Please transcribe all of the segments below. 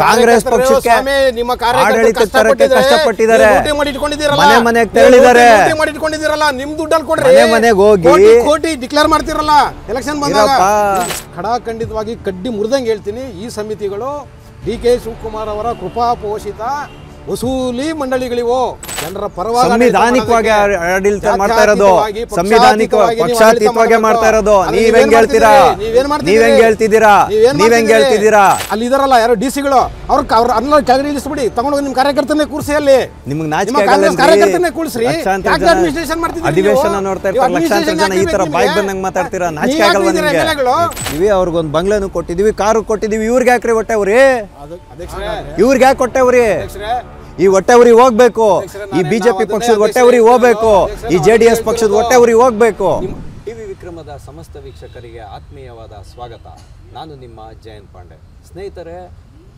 ಕಾಂಗ್ರೆಸ್ ಪಕ್ಷಕ್ಕೆ ಆಡಳಿತ ತರಕ್ಕೆ ಕಷ್ಟಪಟ್ಟಿದ್ದಾರೆ, ಮನೆ ಮನೆಗೆ ತೆರಳಿದ್ದಾರೆ, ನಿಮ್ ದುಡ್ಡಲ್ಲಿ ಕೊಡ್ರಿ, ಮನೆಗೆ ಹೋಗಿ ಕೋಟಿ ಡಿಕ್ಲೇರ್ ಮಾಡ್ತಿರಲ್ಲ ಎಲೆಕ್ಷನ್ ಬಂದಾಗ. ಖಡಾಖಂಡಿತವಾಗಿ ಕಡ್ಡಿ ಮುರಿದಂಗೆ ಹೇಳ್ತೀನಿ, ಈ ಸಮಿತಿಗಳು DK ಶಿವಕುಮಾರ್ ಅವರ ಕೃಪಾಪೋಷಿತ ವಸೂಲಿ ಮಂಡಳಿಗಳಿವೋ, ಜನರ ಪರವಾಗಿ ಸಂವಿಧಾನಿಕವಾಗಿ ಆಡಳಿತ ಮಾಡ್ತಾ ಇರೋದು, ಸಂವಿಧಾನಿಕವಾಗಿ ಪಕ್ಷಾತೀತವಾಗಿ ಮಾಡ್ತಾ ಇರೋದು. ನೀವ್ ಹೆಂಗ್ ಹೇಳ್ತೀರಾ? ಅಲ್ಲಿ ಇದಾರಲ್ಲ ಯಾರು DC-ಗಳು, ಅವ್ರ ಅನ್ನ ಕೆಳಗಡೆ ಇಳಿಸ್ಬಿಡಿ, ತಗೊಂಡೋಗಿ ನಿಮ್ ಕಾರ್ಯಕರ್ತನೇ ಕೂರಿಸಿ, ಅಲ್ಲಿ ನಿಮ್ಗೆ ನಾಚಿಕೆ ಕಾರ್ಯಕರ್ತನೇ ಕೂರಿಸ್ರಿ. ಅಧಿವೇಶನ ನೋಡ್ತಾ ಇರ್ತಾರೆ ಲಕ್ಷಾಂತರ ಜನ, ಈ ತರ ಬಾಯ್ ಬಂದಂಗ್ ಮಾತಾಡ್ತೀರಾ? ನಾಚಿಕೆ ಆಗಲ್ವಾ ನಿಮ್ಗೆ? ಅವ್ರಿಗೊಂದು ಬಂಗ್ಲೆನೂ ಕೊಟ್ಟಿದೀವಿ, ಕಾರು ಕೊಟ್ಟಿದೀವಿ, ಇವ್ರಿಗೆ ಯಾಕ್ರಿ ಹೊಟ್ಟೆವ್ರಿ? ಇವ್ರಿಗೆ ಯಾಕೆ ಹೊಟ್ಟೆವ್ರಿ? ಈ ಹೊಟ್ಟೆವ್ರಿ ಹೋಗ್ಬೇಕು, ಈ ಬಿಜೆಪಿ ಪಕ್ಷದ ಹೊಟ್ಟೆವ್ರಿ ಹೋಗ್ಬೇಕು, ಈ JDS ಪಕ್ಷದ ಹೊಟ್ಟೆವ್ರಿ ಹೋಗ್ಬೇಕು. ಟಿವಿ ವಿಕ್ರಮದ ಸಮಸ್ತ ವೀಕ್ಷಕರಿಗೆ ಆತ್ಮೀಯವಾದ ಸ್ವಾಗತ. ನಾನು ನಿಮ್ಮ ಜಯಂತ್ ಪಾಂಡೆ. ಸ್ನೇಹಿತರೆ,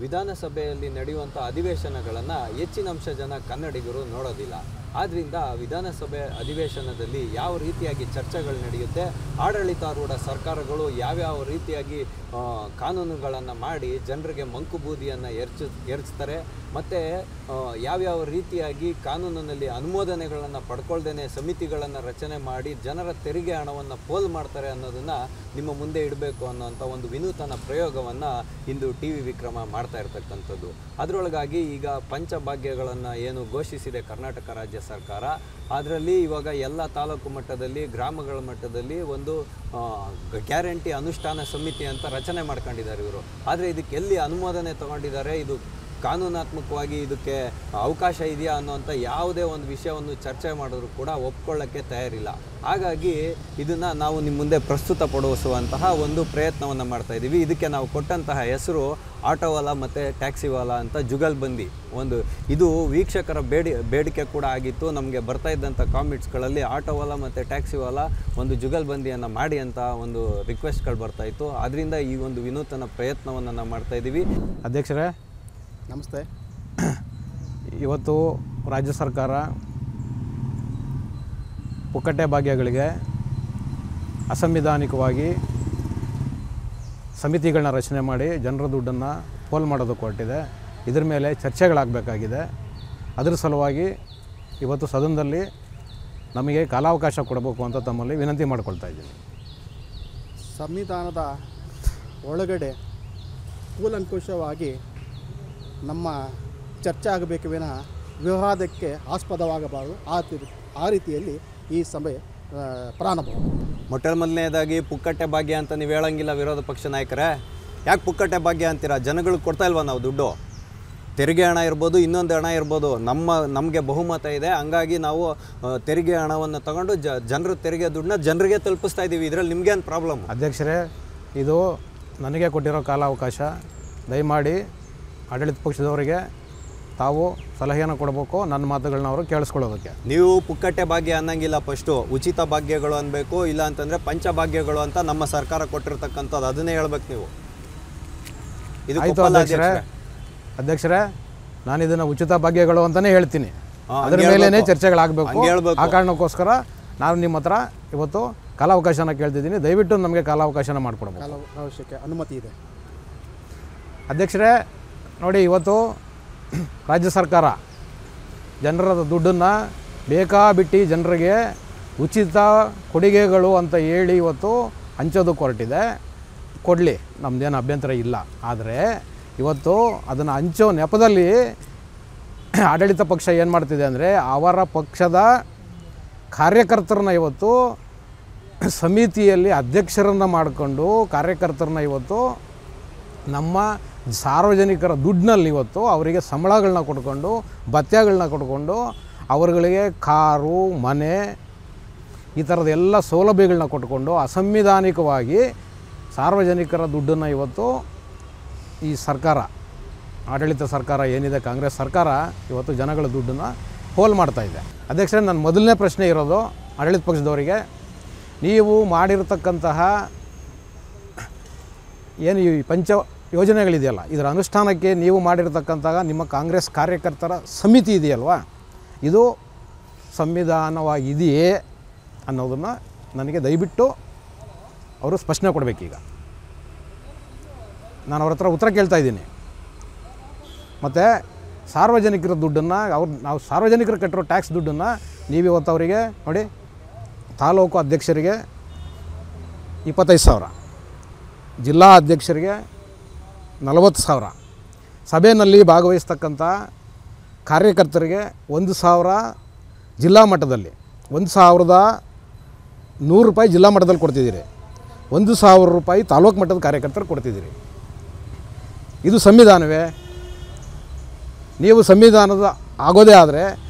ವಿಧಾನಸಭೆಯಲ್ಲಿ ನಡೆಯುವಂಥ ಅಧಿವೇಶನಗಳನ್ನು ಹೆಚ್ಚಿನ ಅಂಶ ಜನ ಕನ್ನಡಿಗರು ನೋಡೋದಿಲ್ಲ. ಆದ್ದರಿಂದ ವಿಧಾನಸಭೆ ಅಧಿವೇಶನದಲ್ಲಿ ಯಾವ ರೀತಿಯಾಗಿ ಚರ್ಚೆಗಳು ನಡೆಯುತ್ತೆ, ಆಡಳಿತಾರೂಢ ಸರ್ಕಾರಗಳು ಯಾವ್ಯಾವ ರೀತಿಯಾಗಿ ಕಾನೂನುಗಳನ್ನು ಮಾಡಿ ಜನರಿಗೆ ಮಂಕುಬೂದಿಯನ್ನು ಎರಚ್ತಾರೆ, ಮತ್ತು ಯಾವ್ಯಾವ ರೀತಿಯಾಗಿ ಕಾನೂನಿನಲ್ಲಿ ಅನುಮೋದನೆಗಳನ್ನು ಪಡ್ಕೊಳ್ದೇನೆ ಸಮಿತಿಗಳನ್ನು ರಚನೆ ಮಾಡಿ ಜನರ ತೆರಿಗೆ ಹಣವನ್ನು ಪೋಲ್ ಮಾಡ್ತಾರೆ ಅನ್ನೋದನ್ನು ನಿಮ್ಮ ಮುಂದೆ ಇಡಬೇಕು ಅನ್ನೋಂಥ ಒಂದು ವಿನೂತನ ಪ್ರಯೋಗವನ್ನು ಇಂದು TV ವಿಕ್ರಮ ಮಾಡ್ತಾ ಇರ್ತಕ್ಕಂಥದ್ದು. ಅದರೊಳಗಾಗಿ ಈಗ ಪಂಚಭಾಗ್ಯಗಳನ್ನು ಏನು ಘೋಷಿಸಿದೆ ಕರ್ನಾಟಕ ರಾಜ್ಯ ಸರ್ಕಾರ, ಅದರಲ್ಲಿ ಇವಾಗ ಎಲ್ಲ ತಾಲೂಕು ಮಟ್ಟದಲ್ಲಿ, ಗ್ರಾಮಗಳ ಮಟ್ಟದಲ್ಲಿ ಒಂದು ಗ್ಯಾರಂಟಿ ಅನುಷ್ಠಾನ ಸಮಿತಿ ಅಂತ ರಚನೆ ಮಾಡ್ಕೊಂಡಿದ್ದಾರೆ ಇವರು. ಆದರೆ ಇದಕ್ಕೆ ಎಲ್ಲಿ ಅನುಮೋದನೆ ತಗೊಂಡಿದ್ದಾರೆ, ಇದು ಕಾನೂನಾತ್ಮಕವಾಗಿ ಇದಕ್ಕೆ ಅವಕಾಶ ಇದೆಯಾ ಅನ್ನೋಂಥ ಯಾವುದೇ ಒಂದು ವಿಷಯವನ್ನು ಚರ್ಚೆ ಮಾಡಿದ್ರು ಕೂಡ ಒಪ್ಕೊಳ್ಳೋಕ್ಕೆ ತಯಾರಿಲ್ಲ. ಹಾಗಾಗಿ ಇದನ್ನು ನಾವು ನಿಮ್ಮ ಮುಂದೆ ಪ್ರಸ್ತುತಪಡಿಸುವಂತಹ ಒಂದು ಪ್ರಯತ್ನವನ್ನು ಮಾಡ್ತಾ ಇದ್ದೀವಿ. ಇದಕ್ಕೆ ನಾವು ಕೊಟ್ಟಂತಹ ಹೆಸರು ಆಟೋವಾಲಾ ಮತ್ತು ಟ್ಯಾಕ್ಸಿವಾಲಾ ಅಂತ ಜುಗಲ್ಬಂದಿ. ಇದು ವೀಕ್ಷಕರ ಬೇಡಿಕೆ ಕೂಡ ಆಗಿತ್ತು. ನಮಗೆ ಬರ್ತಾ ಇದ್ದಂಥ ಕಾಮೆಂಟ್ಸ್ಗಳಲ್ಲಿ ಆಟೋವಾಲಾ ಮತ್ತು ಟ್ಯಾಕ್ಸಿವಾಲಾ ಒಂದು ಜುಗಲ್ಬಂದಿಯನ್ನು ಮಾಡಿ ಅಂತ ಒಂದು ರಿಕ್ವೆಸ್ಟ್ಗಳು ಬರ್ತಾಯಿತ್ತು. ಅದರಿಂದ ಈ ಒಂದು ವಿನೂತನ ಪ್ರಯತ್ನವನ್ನು ನಾವು ಮಾಡ್ತಾಯಿದ್ದೀವಿ. ಅಧ್ಯಕ್ಷರೇ ನಮಸ್ತೆ. ಇವತ್ತು ರಾಜ್ಯ ಸರ್ಕಾರ ಪುಕ್ಕಟೆ ಭಾಗ್ಯಗಳಿಗೆ ಅಸಂವಿಧಾನಿಕವಾಗಿ ಸಮಿತಿಗಳನ್ನ ರಚನೆ ಮಾಡಿ ಜನರ ದುಡ್ಡನ್ನು ಪೋಲ್ ಮಾಡೋದಕ್ಕೆ ಹೊರಟಿದೆ. ಇದ್ರ ಮೇಲೆ ಚರ್ಚೆಗಳಾಗಬೇಕಾಗಿದೆ. ಅದರ ಸಲುವಾಗಿ ಇವತ್ತು ಸದನದಲ್ಲಿ ನಮಗೆ ಕಾಲಾವಕಾಶ ಕೊಡಬೇಕು ಅಂತ ತಮ್ಮಲ್ಲಿ ವಿನಂತಿ ಮಾಡ್ಕೊಳ್ತಾ ಇದ್ದೀನಿ. ಸಂವಿಧಾನದ ಒಳಗಡೆ ಕೂಲಂಕುಷವಾಗಿ ನಮ್ಮ ಚರ್ಚೆ ಆಗಬೇಕು ವಿನಃ ವಿವಾದಕ್ಕೆ ಆಸ್ಪದವಾಗಬಾರದು. ಆ ರೀತಿಯಲ್ಲಿ ಈ ಸಭೆ ಪ್ರಾರಂಭ. ಮೊದಲನೇದಾಗಿ ಪುಕ್ಕಟ್ಟೆ ಭಾಗ್ಯ ಅಂತ ನೀವು ಹೇಳಂಗಿಲ್ಲ ವಿರೋಧ ಪಕ್ಷ ನಾಯಕರೇ. ಯಾಕೆ ಪುಕ್ಕಟ್ಟೆ ಭಾಗ್ಯ ಅಂತೀರಾ? ಜನಗಳಿಗೆ ಕೊಡ್ತಾ ಇಲ್ವಾ ನಾವು ದುಡ್ಡು? ತೆರಿಗೆ ಹಣ ಇರ್ಬೋದು, ಇನ್ನೊಂದು ಹಣ ಇರ್ಬೋದು, ನಮಗೆ ಬಹುಮತ ಇದೆ. ಹಂಗಾಗಿ ನಾವು ತೆರಿಗೆ ಹಣವನ್ನು ತಗೊಂಡು ಜನರ ತೆರಿಗೆ ದುಡ್ಡನ್ನ ಜನರಿಗೆ ತಲುಪಿಸ್ತಾ ಇದ್ದೀವಿ. ಇದರಲ್ಲಿ ನಿಮಗೇನು ಪ್ರಾಬ್ಲಮ್? ಅಧ್ಯಕ್ಷರೇ, ಇದು ನನಗೆ ಕೊಟ್ಟಿರೋ ಕಾಲಾವಕಾಶ. ದಯಮಾಡಿ ಆಡಳಿತ ಪಕ್ಷದವರಿಗೆ ತಾವು ಸಲಹೆಯನ್ನು ಕೊಡಬೇಕು, ನನ್ನ ಮಾತುಗಳನ್ನ ಅವರು ಕೇಳಿಸ್ಕೊಳ್ಳೋದಕ್ಕೆ. ನೀವು ಪುಕ್ಕಟ್ಟೆ ಭಾಗ್ಯ ಅನ್ನಂಗಿಲ್ಲ, ಫಸ್ಟು ಉಚಿತ ಭಾಗ್ಯಗಳು ಅನ್ಬೇಕು, ಇಲ್ಲ ಅಂತಂದರೆ ಪಂಚಭಾಗ್ಯಗಳು ಅಂತ ನಮ್ಮ ಸರ್ಕಾರ ಕೊಟ್ಟಿರ್ತಕ್ಕಂಥದ್ದು, ಅದನ್ನೇ ಹೇಳ್ಬೇಕು ನೀವು. ಇದು ಆಯಿತು ಅಧ್ಯಕ್ಷರೇ, ನಾನು ಇದನ್ನು ಉಚಿತ ಭಾಗ್ಯಗಳು ಅಂತಲೇ ಹೇಳ್ತೀನಿ. ಅದರ ಮೇಲೇ ಚರ್ಚೆಗಳಾಗಬೇಕು. ಆ ಕಾರಣಕ್ಕೋಸ್ಕರ ನಾನು ನಿಮ್ಮ ಹತ್ರ ಇವತ್ತು ಕಾಲಾವಕಾಶನ ಕೇಳ್ತಿದ್ದೀನಿ. ದಯವಿಟ್ಟು ನಮಗೆ ಕಾಲಾವಕಾಶನ ಮಾಡಿಕೊಡ್ಬೇಕು. ಅವಶ್ಯಕ ಅನುಮತಿ ಇದೆ ಅಧ್ಯಕ್ಷರೇ. ನೋಡಿ, ಇವತ್ತು ರಾಜ್ಯ ಸರ್ಕಾರ ಜನರ ದುಡ್ಡನ್ನು ಬೇಕಾಬಿಟ್ಟು ಜನರಿಗೆ ಉಚಿತ ಕೊಡುಗೆಗಳು ಅಂತ ಹೇಳಿ ಇವತ್ತು ಹಂಚೋದಕ್ಕೆ ಹೊರಟಿದೆ. ಕೊಡಲಿ, ನಮ್ಮದೇನು ಅಭ್ಯಂತರ ಇಲ್ಲ. ಆದರೆ ಇವತ್ತು ಅದನ್ನು ಹಂಚೋ ನೆಪದಲ್ಲಿ ಆಡಳಿತ ಪಕ್ಷ ಏನು ಮಾಡ್ತಿದೆ ಅಂದರೆ, ಅವರ ಪಕ್ಷದ ಕಾರ್ಯಕರ್ತರನ್ನ ಇವತ್ತು ಸಮಿತಿಯಲ್ಲಿ ಅಧ್ಯಕ್ಷರನ್ನು ಮಾಡಿಕೊಂಡು ಕಾರ್ಯಕರ್ತರನ್ನ ಇವತ್ತು ನಮ್ಮ ಸಾರ್ವಜನಿಕರ ದುಡ್ಡಿನಲ್ಲಿ ಇವತ್ತು ಅವರಿಗೆ ಸಂಬಳಗಳನ್ನ ಕೊಡ್ಕೊಂಡು, ಭತ್ಯಗಳನ್ನ ಕೊಡ್ಕೊಂಡು, ಅವರುಗಳಿಗೆ ಕಾರು, ಮನೆ, ಈ ಥರದ ಎಲ್ಲ ಸೌಲಭ್ಯಗಳನ್ನ ಕೊಟ್ಕೊಂಡು ಅಸಂವಿಧಾನಿಕವಾಗಿ ಸಾರ್ವಜನಿಕರ ದುಡ್ಡನ್ನು ಇವತ್ತು ಈ ಸರ್ಕಾರ, ಆಡಳಿತ ಸರ್ಕಾರ ಏನಿದೆ ಕಾಂಗ್ರೆಸ್ ಸರ್ಕಾರ, ಇವತ್ತು ಜನಗಳ ದುಡ್ಡನ್ನು ಪೋಲ್ ಮಾಡ್ತಾ ಇದೆ. ಅಧ್ಯಕ್ಷರೇ, ನನ್ನ ಮೊದಲನೇ ಪ್ರಶ್ನೆ ಇರೋದು ಆಡಳಿತ ಪಕ್ಷದವರಿಗೆ, ನೀವು ಮಾಡಿರತಕ್ಕಂತಹ ಏನು ಈ ಪಂಚ ಯೋಜನೆಗಳಿದೆಯಲ್ಲ, ಇದರ ಅನುಷ್ಠಾನಕ್ಕೆ ನೀವು ಮಾಡಿರತಕ್ಕಂತಹ ನಿಮ್ಮ ಕಾಂಗ್ರೆಸ್ ಕಾರ್ಯಕರ್ತರ ಸಮಿತಿ ಇದೆಯಲ್ವಾ, ಇದು ಸಂವಿಧಾನವಾಗಿದೆಯೇ ಅನ್ನೋದನ್ನು ನನಗೆ ದಯವಿಟ್ಟು ಅವರು ಸ್ಪಷ್ಟನೆ ಕೊಡಬೇಕೀಗ. ನಾನು ಅವ್ರ ಹತ್ರ ಉತ್ತರ ಕೇಳ್ತಾ ಇದ್ದೀನಿ. ಮತ್ತು ಸಾರ್ವಜನಿಕರ ದುಡ್ಡನ್ನು ನಾವು ಸಾರ್ವಜನಿಕರು ಕಟ್ಟಿರೋ ಟ್ಯಾಕ್ಸ್ ದುಡ್ಡನ್ನು ನೀವಿವತ್ತು ಅವರಿಗೆ ನೋಡಿ, ತಾಲೂಕು ಅಧ್ಯಕ್ಷರಿಗೆ 25,000, ಜಿಲ್ಲಾ ಅಧ್ಯಕ್ಷರಿಗೆ 40,000, ಸಭೆಯಲ್ಲಿ ಭಾಗವಹಿಸ್ತಕ್ಕಂಥ ಕಾರ್ಯಕರ್ತರಿಗೆ 1,000 ಜಿಲ್ಲಾ ಮಟ್ಟದಲ್ಲಿ, 1,100 ರೂಪಾಯಿ ಜಿಲ್ಲಾ ಮಟ್ಟದಲ್ಲಿ ಕೊಡ್ತಿದ್ದೀರಿ, 1,000 ರೂಪಾಯಿ ತಾಲೂಕು ಮಟ್ಟದ ಕಾರ್ಯಕರ್ತರು ಕೊಡ್ತಿದ್ದೀರಿ. ಇದು ಸಂವಿಧಾನವೇ? ನೀವು ಸಂವಿಧಾನದ ಆಗೋದೇ ಆದರೆ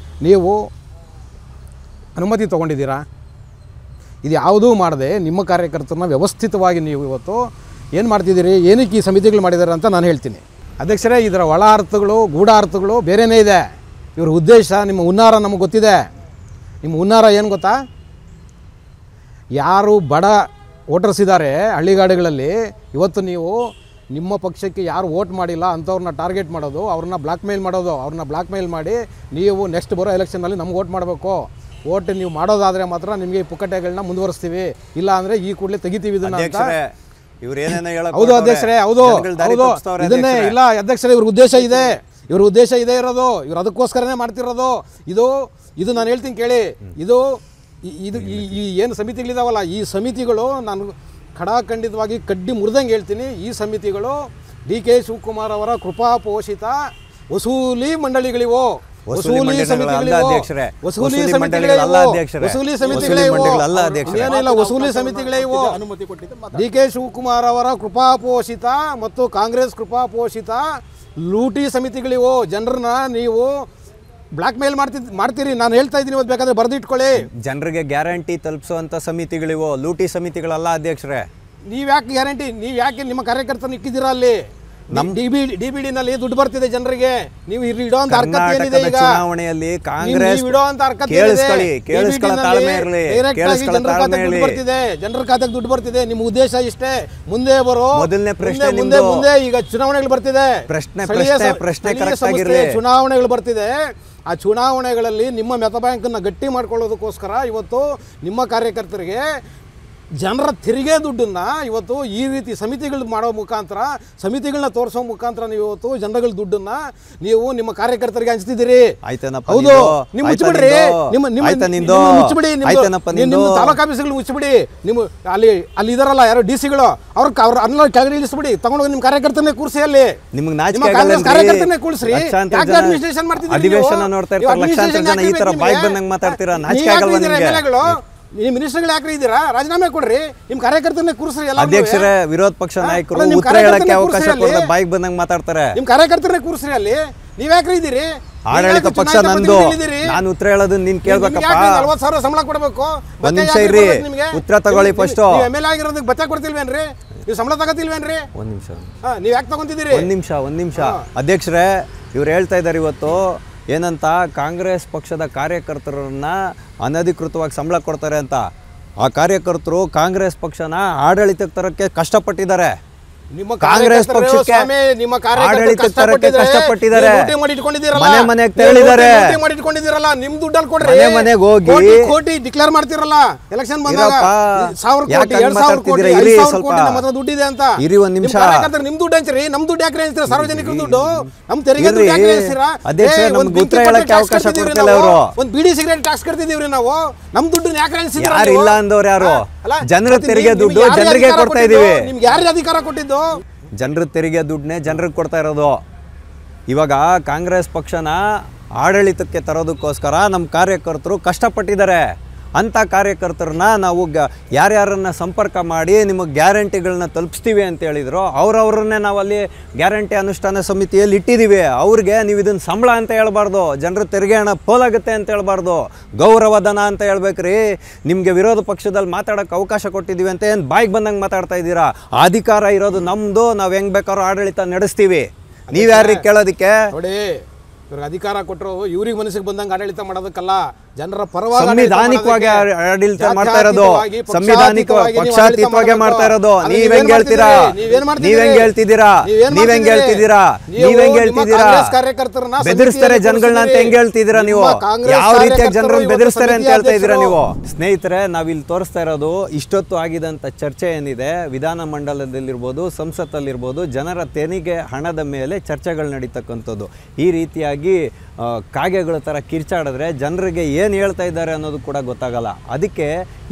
ನೀವು ಅನುಮತಿ ತೊಗೊಂಡಿದ್ದೀರಾ? ಇದು ಯಾವುದೂ ಮಾಡದೆ ನಿಮ್ಮ ಕಾರ್ಯಕರ್ತರನ್ನ ವ್ಯವಸ್ಥಿತವಾಗಿ ನೀವು ಇವತ್ತು ಏನು ಮಾಡ್ತಿದ್ದೀರಿ, ಏನಕ್ಕೆ ಈ ಸಮಿತಿಗಳು ಮಾಡಿದ್ದಾರೆ ಅಂತ ನಾನು ಹೇಳ್ತೀನಿ. ಅಧ್ಯಕ್ಷರೇ, ಇದರ ಒಳ ಅರ್ಥಗಳು, ಗೂಢ ಅರ್ಥಗಳು ಬೇರೆಯೇ ಇದೆ. ಇವ್ರ ಉದ್ದೇಶ, ನಿಮ್ಮ ಹುನ್ನಾರ ನಮಗೆ ಗೊತ್ತಿದೆ. ನಿಮ್ಮ ಹುನ್ನಾರ ಏನು ಗೊತ್ತಾ? ಯಾರು ಬಡ ವೋಟರ್ಸ್ ಇದ್ದಾರೆ ಹಳ್ಳಿಗಾಡುಗಳಲ್ಲಿ, ಇವತ್ತು ನೀವು ನಿಮ್ಮ ಪಕ್ಷಕ್ಕೆ ಯಾರು ವೋಟ್ ಮಾಡಿಲ್ಲ ಅಂಥವ್ರನ್ನ ಟಾರ್ಗೆಟ್ ಮಾಡೋದು, ಅವ್ರನ್ನ ಬ್ಲ್ಯಾಕ್ ಮೇಲ್ ಮಾಡೋದು, ಅವ್ರನ್ನ ಬ್ಲ್ಯಾಕ್ ಮೇಲ್ ಮಾಡಿ ನೀವು ನೆಕ್ಸ್ಟ್ ಬರೋ ಎಲೆಕ್ಷನ್ನಲ್ಲಿ ನಮ್ಗೆ ವೋಟ್ ಮಾಡಬೇಕು, ವೋಟ್ ನೀವು ಮಾಡೋದಾದರೆ ಮಾತ್ರ ನಿಮಗೆ ಈ ಪುಕ್ಕಟೆಗಳನ್ನ ಮುಂದುವರಿಸ್ತೀವಿ, ಇಲ್ಲ ಅಂದರೆ ಈ ಕೂಡಲೇ ತೆಗಿತೀವಿ ಇದನ್ನ ಅಂತ. ಹೌದು ಅಧ್ಯಕ್ಷರೇ, ಹೌದು ಹೌದು, ಇದನ್ನೇ ಇಲ್ಲ ಅಧ್ಯಕ್ಷರೇ, ಇವ್ರ ಉದ್ದೇಶ ಇದೆ, ಇವ್ರ ಉದ್ದೇಶ ಇದೆ ಇರೋದು, ಇವ್ರು ಅದಕ್ಕೋಸ್ಕರನೇ ಮಾಡ್ತಿರೋದು. ಇದು ನಾನು ಹೇಳ್ತೀನಿ ಕೇಳಿ, ಇದು ಈ ಏನು ಸಮಿತಿಗಳಿದಾವಲ್ಲ, ಈ ಸಮಿತಿಗಳು ನಾನು ಖಡಾಖಂಡಿತವಾಗಿ ಕಡ್ಡಿ ಮುರಿದಂಗೆ ಹೇಳ್ತೀನಿ, ಈ ಸಮಿತಿಗಳು DK ಶಿವಕುಮಾರ್ ಅವರ ಕೃಪಾಪೋಷಿತ ವಸೂಲಿ ಮಂಡಳಿಗಳಿವೋ, ವಸೂಲಿ ಸಮಿತಿಗಳಿವೋ, ವಸೂಲಿ ಸಮಿತಿಗಳೇ ಇವು. DK ಶಿವಕುಮಾರ್ ಅವರ ಕೃಪಾಪೋಷಿತ ಮತ್ತು ಕಾಂಗ್ರೆಸ್ ಕೃಪಾಪೋಷಿತ ಲೂಟಿ ಸಮಿತಿಗಳಿವೋ. ಜನರನ್ನ ನೀವು ಬ್ಲ್ಯಾಕ್ ಮೇಲ್ ಮಾಡ್ತೀರಿ, ನಾನು ಹೇಳ್ತಾ ಇದ್ದೀನಿ, ಇವತ್ತು ಬೇಕಾದ್ರೆ ಬರೆದಿಟ್ಕೊಳ್ಳಿ. ಜನರಿಗೆ ಗ್ಯಾರಂಟಿ ತಲುಪಿಸುವಂತ ಸಮಿತಿಗಳಿವೋ, ಲೂಟಿ ಸಮಿತಿಗಳಲ್ಲ ಅಧ್ಯಕ್ಷರೇ. ನೀವ್ಯಾಕೆ ಗ್ಯಾರಂಟಿ, ನೀವು ಯಾಕೆ ನಿಮ್ಮ ಕಾರ್ಯಕರ್ತನ ಇಕ್ಕಿದ್ದೀರಾ ಅಲ್ಲಿ? ನಮ್ಮ DBD-ನಲ್ಲಿ ದುಡ್ಡು ಬರ್ತಿದೆ ಜನರಿಗೆ, ನೀವು ಇಡೋಂತ ಅರ್ಹತೆ ಏನಿದೆ? ಈಗ ಚುನಾವಣೆಯಲ್ಲಿ ಕಾಂಗ್ರೆಸ್ ಇಡೋಂತ ಅರ್ಹತೆ ಬರ್ತಿದೆ, ಜನರ ಖಾತೆಗೆ ದುಡ್ಡು ಬರ್ತಿದೆ. ನಿಮ್ಮ ಉದ್ದೇಶ ಇಷ್ಟೇ. ಮುಂದೆ ಬರೋ ಮೊದಲನೇ ಪ್ರಶ್ನೆ, ಮುಂದೆ ಈಗ ಚುನಾವಣೆಗಳು ಬರ್ತಿದೆ, ಚುನಾವಣೆಗಳು ಬರ್ತಿದೆ. ಆ ಚುನಾವಣೆಗಳಲ್ಲಿ ನಿಮ್ಮ ಮತ ಬ್ಯಾಂಕನ್ನು ಗಟ್ಟಿ ಮಾಡ್ಕೊಳ್ಳೋದಕ್ಕೋಸ್ಕರ ಇವತ್ತು ನಿಮ್ಮ ಕಾರ್ಯಕರ್ತರಿಗೆ ಜನರ ತೆರಿಗೆ ದುಡ್ಡನ್ನು ಇವತ್ತು ಈ ರೀತಿ ಸಮಿತಿಗಳು ಮಾಡೋ ಮುಖಾಂತರ, ಸಮಿತಿಗಳನ್ನ ತೋರಿಸೋ ಮುಖಾಂತರ ನೀವು ಇವತ್ತು ಜನಗಳ ದುಡ್ಡನ್ನು ನೀವು ನಿಮ್ಮ ಕಾರ್ಯಕರ್ತರಿಗೆ ಹಂಚ್ತಿದ್ದೀರಿ. ಹೌದು, ನೀವು ಮುಚ್ಚಿಬಿಡ್ರಿ, ಮುಚ್ಚಿಬಿಡಿ, ನಿಮ್ಮ ತಾಲೂಕು ಆಫೀಸ್ಗಳು ಮುಚ್ಚಿಬಿಡಿ. ನಿಮ್ಮ ಅಲ್ಲಿ ಇದಾರಲ್ಲ ಯಾರು DC-ಗಳು, ಅವ್ರ ಅನ್ನ ಕೆಳಗಡೆ ಇಳಿಸ್ಬಿಡಿ, ತಗೊಂಡೋಗಿ ನಿಮ್ಮ ಕಾರ್ಯಕರ್ತರನ್ನೇ ಕೂರಿಸಿ, ಅಲ್ಲಿ ನಿಮ್ಮ ಕಾರ್ಯಕರ್ತರನ್ನೇ ಕೂರಿಸ್ರಿ. ಅಡ್ಮಿನಿಸ್ಟ್ರೇಷನ್ ಮಾಡ್ತಿದ್ದೀರಾ? ನೀವು ಮಿನಿಸ್ಟರ್ಗಳು ಯಾಕ್ರಿ ಇದ್ದೀರಾ? ರಾಜೀನಾಮೆ ಕೊಡ್ರಿ, ನಿಮ್ಮ ಕಾರ್ಯಕರ್ತರನ್ನೇ ಕೂರಿಸ್ರಿ. ಅಧ್ಯಕ್ಷರೇ, ವಿರೋಧ ಪಕ್ಷ ನಾಯಕರು ಉತ್ತರ ಹೇಳಕ್ಕೆ ಅವಕಾಶ ಕೊಡದೆ ಬಾಯಿಗೆ ಬಂದಂಗೆ ಮಾತಾಡ್ತಾರೆ. ನಿಮ್ಮ ಕಾರ್ಯಕರ್ತರನ್ನೇ ಕೂರಿಸ್ರಿ, ಅಲ್ಲಿ ನೀವ್ಯಾಕ್ರಿ ಇದ್ದೀರಿ? ಆಡಳಿತ ಪಕ್ಷ ನಂದು, ನಾನು ಉತ್ತರ ಹೇಳೋದು ನೀನ್ ಕೇಳ್ಬೇಕಪ್ಪ. 40,000 ಸಂಬಳ ಕೊಡಬೇಕು. ಒಂದ್ ನಿಮಿಷ ಇರ್ರಿ, ಉತ್ತರ ತಗೊಳ್ಳಿ ಫಸ್ಟ್. MLA ಆಗಿರೋದಕ್ಕೆ ಭತ್ಯೆ ಕೊಡ್ತಿಲ್ವೇನ್ರಿ? ನೀವು ಸಂಬಳ ತಗೋತಿಲ್ವೇನ್ರಿ? ಒಂದ್ ನಿಮಿಷ, ನೀವ್ ಯಾಕೆ ತಗೊಂತಿದ್ದೀರಿ? ಒಂದ್ ನಿಮಿಷ ಅಧ್ಯಕ್ಷರೇ, ಇವ್ರು ಹೇಳ್ತಾ ಇದ್ದಾರೆ ಇವತ್ತು ಏನಂತ, ಕಾಂಗ್ರೆಸ್ ಪಕ್ಷದ ಕಾರ್ಯಕರ್ತರನ್ನ ಅನಧಿಕೃತವಾಗಿ ಸಂಬಳ ಕೊಡ್ತಾರೆ ಅಂತ. ಆ ಕಾರ್ಯಕರ್ತರು ಕಾಂಗ್ರೆಸ್ ಪಕ್ಷನ ಆಡಳಿತಕ್ಕೆ ತರಕ್ಕೆ ಕಷ್ಟಪಟ್ಟಿದ್ದಾರೆ. ಕಾಂಗ್ರೆಸ್ ಪಕ್ಷಕ್ಕೆ ಆಡಳಿತಕ್ಕೆ ತರಕ್ಕೆ ಕಷ್ಟಪಟ್ಟಿದ್ದಾರೆ. ಮನೆ ಮನೆಗೆ ತೆರಳಿದ್ದಾರೆ. ನಿಮ್ ದುಡ್ಡಲ್ಲಿ ಕೊಡ್ರಿ, ಮನೆಗೆ ಹೋಗಿ ಕೋಟಿ ಡಿಕ್ಲೇರ್ ಮಾಡ್ತಿರಲ್ಲ ಎಲೆಕ್ಷನ್ ಬಂದಾಗ, 1,000 ಕೋಟಿ ದುಡ್ಡಿದೆ ಅಂತ. ಇರಿ ಒಂದ್ ನಿಮಿಷ, ನಿಮ್ ದುಡ್ಡು ಹಂಚ್ರಿ, ನಮ್ ದುಡ್ಡು ಯಾಕೆ ಹಂಚ್ತೀರಾ? ಸಾರ್ವಜನಿಕರ ದುಡ್ಡು, ನಮ್ ತೆರಿಗೆ ದುಡ್ಡು ಯಾಕೆ ಹಂಚ್ತೀರಾ? ಒಂದ್ ಬೀಡಿ ಸಿಗರೇಟ್ ಟ್ಯಾಕ್ಸ್ ಕಟ್ತಿದೀವ್ರಿ ನಾವು, ನಮ್ ದುಡ್ಡು ಯಾಕೆ ಹಂಚ್ತೀರಾ? ಯಾರು ಇಲ್ಲ ಅಂದವ್ರು ಯಾರು? ಜನರ ತೆರಿಗೆ ದುಡ್ಡು ಜನರಿಗೆ ಕೊಡ್ತಾ ಇದೀವಿ. ನಿಮ್ಗೆ ಯಾರು ಅಧಿಕಾರ ಕೊಟ್ಟಿದ್ದು? ಜನರ ತೆರಿಗೆ ದುಡ್ಡನ್ನೇ ಜನರಿಗೆ ಕೊಡ್ತಾ ಇರೋದು. ಇವಾಗ ಕಾಂಗ್ರೆಸ್ ಪಕ್ಷನ ಆಡಳಿತಕ್ಕೆ ತರೋದಕ್ಕೋಸ್ಕರ ನಮ್ಮ ಕಾರ್ಯಕರ್ತರು ಕಷ್ಟಪಟ್ಟಿದ್ದಾರೆ. ಅಂಥ ಕಾರ್ಯಕರ್ತರನ್ನ ನಾವು ಯಾರ್ಯಾರನ್ನ ಸಂಪರ್ಕ ಮಾಡಿ ನಿಮಗೆ ಗ್ಯಾರಂಟಿಗಳನ್ನ ತಲುಪಿಸ್ತೀವಿ ಅಂತ ಹೇಳಿದ್ರು, ಅವ್ರವ್ರನ್ನೇ ನಾವಲ್ಲಿ ಗ್ಯಾರಂಟಿ ಅನುಷ್ಠಾನ ಸಮಿತಿಯಲ್ಲಿ ಇಟ್ಟಿದ್ದೀವಿ. ಅವ್ರಿಗೆ ನೀವು ಇದನ್ನು ಸಂಬಳ ಅಂತ ಹೇಳ್ಬಾರ್ದು, ಜನರ ತೆರಿಗೆ ಹಣ ಪೋಲಾಗುತ್ತೆ ಅಂತ ಹೇಳ್ಬಾರ್ದು, ಗೌರವಧನ ಅಂತ ಹೇಳ್ಬೇಕ್ರಿ. ನಿಮಗೆ ವಿರೋಧ ಪಕ್ಷದಲ್ಲಿ ಮಾತಾಡೋಕ್ಕೆ ಅವಕಾಶ ಕೊಟ್ಟಿದ್ದೀವಿ ಅಂತ ಏನು ಬಾಯಿಗೆ ಬಂದಂಗೆ ಮಾತಾಡ್ತಾ ಇದ್ದೀರಾ? ಅಧಿಕಾರ ಇರೋದು ನಮ್ಮದು, ನಾವು ಹೆಂಗೆ ಬೇಕಾದ್ರೂ ಆಡಳಿತ ನಡೆಸ್ತೀವಿ. ನೀವ್ಯಾರಿಗೆ ಕೇಳೋದಕ್ಕೆ? ನೋಡಿ, ಇವ್ರಿಗೆ ಅಧಿಕಾರ ಕೊಟ್ಟರು ಇವ್ರಿಗೆ ಮನಸ್ಸಿಗೆ ಬಂದಂಗೆ ಆಡಳಿತ ಮಾಡೋದಕ್ಕಲ್ಲ. ಜನರ ಪರವಾಗಿ ಸಂವಿಧಾನಿಕವಾಗಿ ಆಡಳಿತ ಮಾಡ್ತಾ ಇರೋದು, ಪಕ್ಷಾತೀತವಾಗಿ ಮಾಡ್ತಾ ಇರೋದು. ನೀವೆಂಗ್ ಹೇಳ್ತೀರಾ? ಬೆದರಿಸ್ತಾರೆ ಜನಗಳನ್ನ ಅಂತ ಹೆಂಗ್ ಹೇಳ್ತಿದ್ದೀರಾ ನೀವು? ಯಾವ ರೀತಿಯಾಗಿ ಜನರನ್ನ ಬೆದರಿಸ್ತಾರೆ ಅಂತ ಹೇಳ್ತಾ ಇದ್ದೀರಾ ನೀವು? ಸ್ನೇಹಿತರೆ, ನಾವಿಲ್ಲಿ ತೋರಿಸ್ತಾ ಇರೋದು ಇಷ್ಟೊತ್ತು ಆಗಿದಂತ ಚರ್ಚೆ ಏನಿದೆ ವಿಧಾನಮಂಡಲದಲ್ಲಿರ್ಬೋದು, ಸಂಸತ್ತಲ್ಲಿರ್ಬೋದು, ಜನರ ತೆರಿಗೆ ಹಣದ ಮೇಲೆ ಚರ್ಚೆಗಳು ನಡೀತಕ್ಕಂಥದ್ದು. ಈ ರೀತಿಯಾಗಿ ಕಾಗೆಗಳ ಥರ ಕಿರ್ಚಾಡಿದ್ರೆ ಜನರಿಗೆ ಏನು ಹೇಳ್ತಾ ಇದ್ದಾರೆ ಅನ್ನೋದು ಕೂಡ ಗೊತ್ತಾಗಲ್ಲ. ಅದಕ್ಕೆ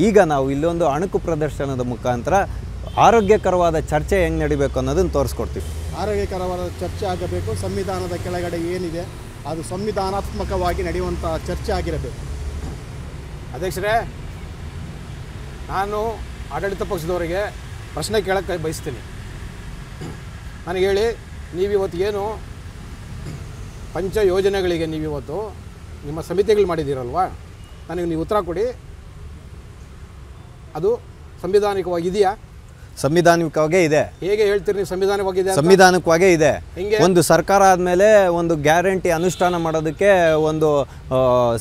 ಈಗ ನಾವು ಇಲ್ಲೊಂದು ಅಣುಕು ಪ್ರದರ್ಶನದ ಮುಖಾಂತರ ಆರೋಗ್ಯಕರವಾದ ಚರ್ಚೆ ಹೆಂಗೆ ನಡಿಬೇಕು ಅನ್ನೋದನ್ನು ತೋರಿಸ್ಕೊಡ್ತೀವಿ. ಆರೋಗ್ಯಕರವಾದ ಚರ್ಚೆ ಆಗಬೇಕು. ಸಂವಿಧಾನದ ಕೆಳಗಡೆ ಏನಿದೆ ಅದು ಸಂವಿಧಾನಾತ್ಮಕವಾಗಿ ನಡೆಯುವಂಥ ಚರ್ಚೆ ಆಗಿರಬೇಕು. ಅಧ್ಯಕ್ಷರೇ, ನಾನು ಆಡಳಿತ ಪಕ್ಷದವರಿಗೆ ಪ್ರಶ್ನೆ ಕೇಳಕ್ಕೆ ಬಯಸ್ತೀನಿ. ನನಗೆ ಹೇಳಿ, ನೀವಿವತ್ತು ಏನು ಪಂಚ ಯೋಜನೆಗಳಿಗೆ ನೀವಿವತ್ತು ನಿಮ್ಮ ಸಮಿತಿಗಳು ಮಾಡಿದ್ದೀರಲ್ವಾ, ನನಗೆ ನೀವು ಉತ್ತರ ಕೊಡಿ. ಅದು ಸಂವಿಧಾನಿಕವಾಗಿದೆಯಾ? ಸಂವಿಧಾನಿಕವಾಗೇ ಇದೆ. ಹೇಗೆ ಹೇಳ್ತೀರಿ ನೀವು ಸಂವಿಧಾನಿಕವಾಗಿದೆ? ಸಂವಿಧಾನಿಕವಾಗೇ ಇದೆ. ಒಂದು ಸರ್ಕಾರ ಆದಮೇಲೆ ಒಂದು ಗ್ಯಾರಂಟಿ ಅನುಷ್ಠಾನ ಮಾಡೋದಕ್ಕೆ ಒಂದು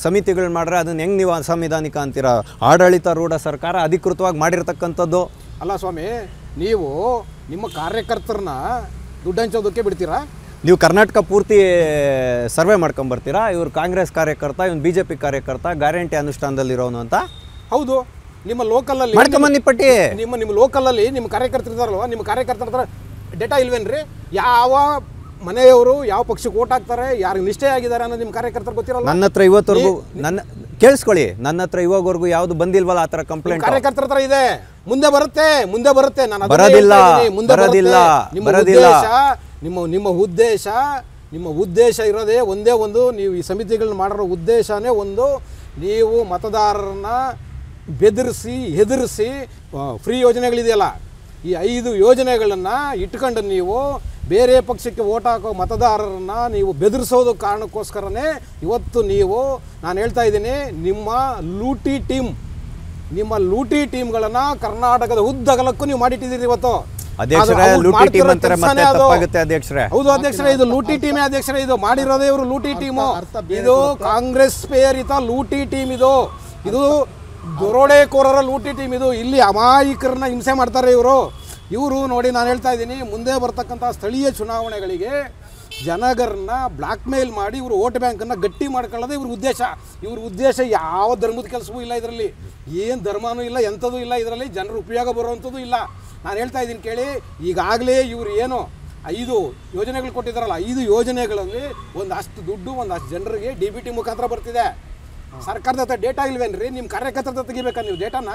ಸಮಿತಿಗಳು ಮಾಡ್ರೆ ಅದನ್ನ ಹೆಂಗೆ ನೀವು ಅಸಂವಿಧಾನಿಕ ಅಂತೀರಾ? ಆಡಳಿತಾರೂಢ ಸರ್ಕಾರ ಅಧಿಕೃತವಾಗಿ ಮಾಡಿರ್ತಕ್ಕಂಥದ್ದು ಅಲ್ಲ ಸ್ವಾಮಿ. ನೀವು ನಿಮ್ಮ ಕಾರ್ಯಕರ್ತರನ್ನ ದುಡ್ಡು ಹಂಚೋದಕ್ಕೆ ಬಿಡ್ತೀರಾ? ನೀವು ಕರ್ನಾಟಕ ಪೂರ್ತಿ ಸರ್ವೆ ಮಾಡ್ಕೊಂಬರ್ತೀರಾ? ಇವ್ರು ಕಾಂಗ್ರೆಸ್ ಕಾರ್ಯಕರ್ತ, ಇವನು BJP ಕಾರ್ಯಕರ್ತ, ಗ್ಯಾರಂಟಿ ಅನುಷ್ಠಾನದಲ್ಲಿರೋನು ಅಂತ? ಹೌದು. ನಿಮ್ಮ ಲೋಕಲಲ್ಲಿ ಮಾಡ್ಕೊಂಬನ್ನಿ ಪಟ್ಟಿ. ನಿಮ್ಮ ಲೋಕಲಲ್ಲಿ ನಿಮ್ಮ ಕಾರ್ಯಕರ್ತರು ಇದ್ದಾರಲ್ವ, ನಿಮ್ಮ ಕಾರ್ಯಕರ್ತರ ಹತ್ರ ಡೇಟಾ ಇಲ್ವೇನ್ರಿ? ಯಾವ ಮನೆಯವರು ಯಾವ ಪಕ್ಷಕ್ಕೆ ಓಟ್ ಹಾಕ್ತಾರೆ, ಯಾರಿಗೆ ನಿಷ್ಠೆ ಆಗಿದ್ದಾರೆ ಅನ್ನೋದು ನಿಮ್ಮ ಕಾರ್ಯಕರ್ತರು ಗೊತ್ತಿರಲ್ಲ? ನನ್ನ ಹತ್ರ ಇವತ್ತವರೆಗೂ ಕೇಳಿಸ್ಕೊಳ್ಳಿ, ನನ್ನ ಹತ್ರ ಇವಾಗವರೆಗೂ ಯಾವುದು ಬಂದಿಲ್ವಲ್ಲ ಆ ಥರ ಕಂಪ್ಲೇಂಟ್. ಕಾರ್ಯಕರ್ತರ ಹತ್ರ ಇದೆ, ಮುಂದೆ ಬರುತ್ತೆ. ನಾನು ಬರೋದಿಲ್ಲ. ನಿಮ್ಮ ಉದ್ದೇಶ ಇರೋದೇ ಒಂದೇ ಒಂದು. ನೀವು ಈ ಸಮಿತಿಗಳನ್ನ ಮಾಡಿರೋ ಉದ್ದೇಶನೇ ಒಂದು, ನೀವು ಮತದಾರರನ್ನ ಬೆದರಿಸಿ ಹೆದರಿಸಿ ಫ್ರೀ ಯೋಜನೆಗಳಿದೆಯಲ್ಲ, ಈ 5 ಯೋಜನೆಗಳನ್ನು ಇಟ್ಕೊಂಡು ನೀವು ಬೇರೆ ಪಕ್ಷಕ್ಕೆ ಓಟ್ ಹಾಕೋ ಮತದಾರರನ್ನ ನೀವು ಬೆದರಿಸೋದು ಕಾರಣಕ್ಕೋಸ್ಕರನೇ ಇವತ್ತು ನೀವು, ನಾನು ಹೇಳ್ತಾ ಇದ್ದೀನಿ, ನಿಮ್ಮ ಲೂಟಿ ಟೀಮ್ಗಳನ್ನು ಕರ್ನಾಟಕದ ಉದ್ದಗಲಕ್ಕೂ ನೀವು ಮಾಡಿಟ್ಟಿದ್ದೀರಿ ಇವತ್ತು. ಹೌದು ಅಧ್ಯಕ್ಷರೇ, ಇದು ಲೂಟಿ ಟೀಮೇ ಅಧ್ಯಕ್ಷರೇ. ಇದು ಮಾಡಿರೋದೇ ಇವರು ಲೂಟಿ ಟೀಮು. ಇದು ಕಾಂಗ್ರೆಸ್ ಪ್ರೇರಿತ ಲೂಟಿ ಟೀಮ್. ಇದು ದರೋಡೆಕೋರರ ಲೂಟಿ ಟೀಮ್. ಇದು ಇಲ್ಲಿ ಅಮಾಯಕರನ್ನ ಹಿಂಸೆ ಮಾಡ್ತಾರೆ ಇವರು ನೋಡಿ, ನಾನು ಹೇಳ್ತಾ ಇದ್ದೀನಿ, ಮುಂದೆ ಬರ್ತಕ್ಕಂಥ ಸ್ಥಳೀಯ ಚುನಾವಣೆಗಳಿಗೆ ಜನಗರನ್ನ ಬ್ಲ್ಯಾಕ್ ಮೇಲ್ ಮಾಡಿ ಇವರು ವೋಟ್ ಬ್ಯಾಂಕನ್ನು ಗಟ್ಟಿ ಮಾಡ್ಕೊಳ್ಳೋದೇ ಇವ್ರ ಉದ್ದೇಶ. ಯಾವ ಧರ್ಮದ ಕೆಲಸವೂ ಇಲ್ಲ ಇದರಲ್ಲಿ, ಏನು ಧರ್ಮನೂ ಇಲ್ಲ, ಎಂಥದೂ ಇಲ್ಲ ಇದರಲ್ಲಿ, ಜನರ ಉಪಯೋಗ ಬರುವಂಥದ್ದು ಇಲ್ಲ. ನಾನು ಹೇಳ್ತಾ ಇದ್ದೀನಿ ಕೇಳಿ, ಈಗಾಗಲೇ ಇವರು ಏನು 5 ಯೋಜನೆಗಳು ಕೊಟ್ಟಿದ್ದಾರಲ್ಲ, 5 ಯೋಜನೆಗಳಲ್ಲಿ ಒಂದಷ್ಟು ದುಡ್ಡು ಒಂದಷ್ಟು ಜನರಿಗೆ DBT ಮುಖಾಂತರ ಬರ್ತಿದೆ. ಸರ್ಕಾರದ ಹತ್ರ ಡೇಟಾ ಇಲ್ವೇನ್ರಿ? ನಿಮ್ಮ ಕಾರ್ಯಕರ್ತರ ತೆಗಿಬೇಕಾ ನೀವು ಡೇಟಾನ?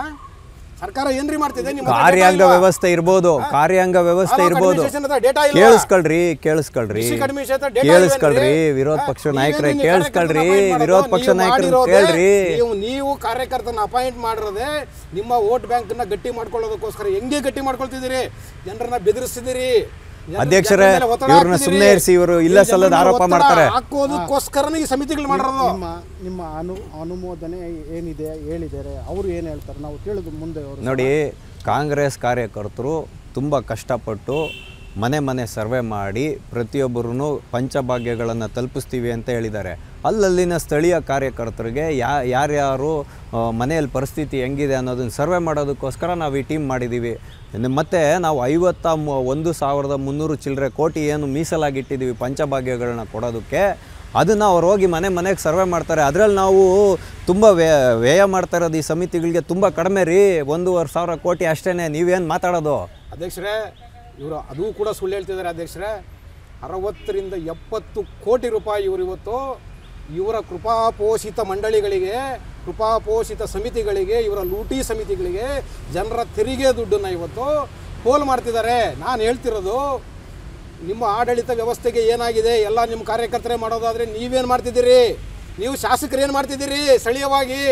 ಸರ್ಕಾರ ಏನ್ರಿ ಮಾಡ್ತಿದೆ? ಕಾರ್ಯಾಂಗ ವ್ಯವಸ್ಥೆ ಇರ್ಬೋದು, ಕೇಳಿಸ್ಕೊಳ್ರಿ ವಿರೋಧ ಪಕ್ಷ ನಾಯಕರೇ, ಕೇಳ್ರಿ. ನೀವು ಕಾರ್ಯಕರ್ತನ ಅಪಾಯಿಂಟ್ ಮಾಡಿರೋದೇ ನಿಮ್ಮ ವೋಟ್ ಬ್ಯಾಂಕ್ ನ ಗಟ್ಟಿ ಮಾಡ್ಕೊಳ್ಳೋದಕ್ಕೋಸ್ಕರ. ಹೆಂಗೆ ಗಟ್ಟಿ ಮಾಡ್ಕೊಳ್ತಿದ್ದೀರಿ? ಜನರನ್ನ ಬೆದರಿಸ್ತಿದ್ದೀರಿ. ಅಧ್ಯಕ್ಷರೇ, ಇವ್ರನ್ನ ಸುಮ್ಮನೆ ಇರಿಸಿ, ಇವರು ಇಲ್ಲ ಸಲ್ಲದ ಆರೋಪ ಮಾಡ್ತಾರೆ. ಹಾಕೋದಕ್ಕೋಸ್ಕರನೇ ಈ ಸಮಿತಿಗಳು ಮಾಡಿರೋದು. ನಿಮ್ಮ ಅನುಮೋದನೆ ಏನಿದೆ ಹೇಳಿದ್ದಾರೆ, ಅವರು ಏನು ಹೇಳ್ತಾರೆ ನಾವು ಕೇಳೋದು ಮುಂದೆ. ನೋಡಿ, ಕಾಂಗ್ರೆಸ್ ಕಾರ್ಯಕರ್ತರು ತುಂಬ ಕಷ್ಟಪಟ್ಟು ಮನೆ ಸರ್ವೆ ಮಾಡಿ ಪ್ರತಿಯೊಬ್ಬರೂ ಪಂಚಭಾಗ್ಯಗಳನ್ನು ತಲುಪಿಸ್ತೀವಿ ಅಂತ ಹೇಳಿದ್ದಾರೆ. ಅಲ್ಲಲ್ಲಿನ ಸ್ಥಳೀಯ ಕಾರ್ಯಕರ್ತರಿಗೆ ಯಾರ್ಯಾರು ಮನೆಯಲ್ಲಿ ಪರಿಸ್ಥಿತಿ ಹೆಂಗಿದೆ ಅನ್ನೋದನ್ನು ಸರ್ವೆ ಮಾಡೋದಕ್ಕೋಸ್ಕರ ನಾವು ಈ ಟೀಮ್ ಮಾಡಿದ್ದೀವಿ. ಮತ್ತು ನಾವು 51,300 ಚಿಲ್ಲರೆ ಕೋಟಿ ಏನು ಮೀಸಲಾಗಿಟ್ಟಿದ್ದೀವಿ ಪಂಚಭಾಗ್ಯಗಳನ್ನ ಕೊಡೋದಕ್ಕೆ, ಅದನ್ನು ಅವ್ರು ಹೋಗಿ ಮನೆಗೆ ಸರ್ವೆ ಮಾಡ್ತಾರೆ. ಅದರಲ್ಲಿ ನಾವು ತುಂಬ ವ್ಯಯ ಮಾಡ್ತಾ ಇರೋದು ಈ ಸಮಿತಿಗಳಿಗೆ ತುಂಬ ಕಡಿಮೆ ರೀ, 1,500 ಕೋಟಿ ಅಷ್ಟೇ. ನೀವೇನು ಮಾತಾಡೋದು? ಅಧ್ಯಕ್ಷರೇ, ಇವರು ಅದು ಕೂಡ ಸುಳ್ಳು ಹೇಳ್ತಿದ್ದಾರೆ ಅಧ್ಯಕ್ಷರೇ. 60 ರಿಂದ 70 ಕೋಟಿ ರೂಪಾಯಿ ಇವತ್ತು ಇವರ ಕೃಪಾಪೋಷಿತ ಮಂಡಳಿಗಳಿಗೆ, ಕೃಪಾಪೋಷಿತ ಸಮಿತಿಗಳಿಗೆ, ಇವರ ಲೂಟಿ ಸಮಿತಿಗಳಿಗೆ ಜನರ ತೆರಿಗೆ ದುಡ್ಡನ್ನು ಇವತ್ತು ಪೋಲ್ ಮಾಡ್ತಿದ್ದಾರೆ. ನಾನು ಹೇಳ್ತಿರೋದು, ನಿಮ್ಮ ಆಡಳಿತ ವ್ಯವಸ್ಥೆಗೆ ಏನಾಗಿದೆ ಎಲ್ಲ ನಿಮ್ಮ ಕಾರ್ಯಕರ್ತರೇ ಮಾಡೋದಾದರೆ ನೀವೇನು ಮಾಡ್ತಿದ್ದೀರಿ? ನೀವು ಶಾಸಕರು ಏನು ಮಾಡ್ತಿದ್ದೀರಿ? ಸ್ಥಳೀಯವಾಗಿ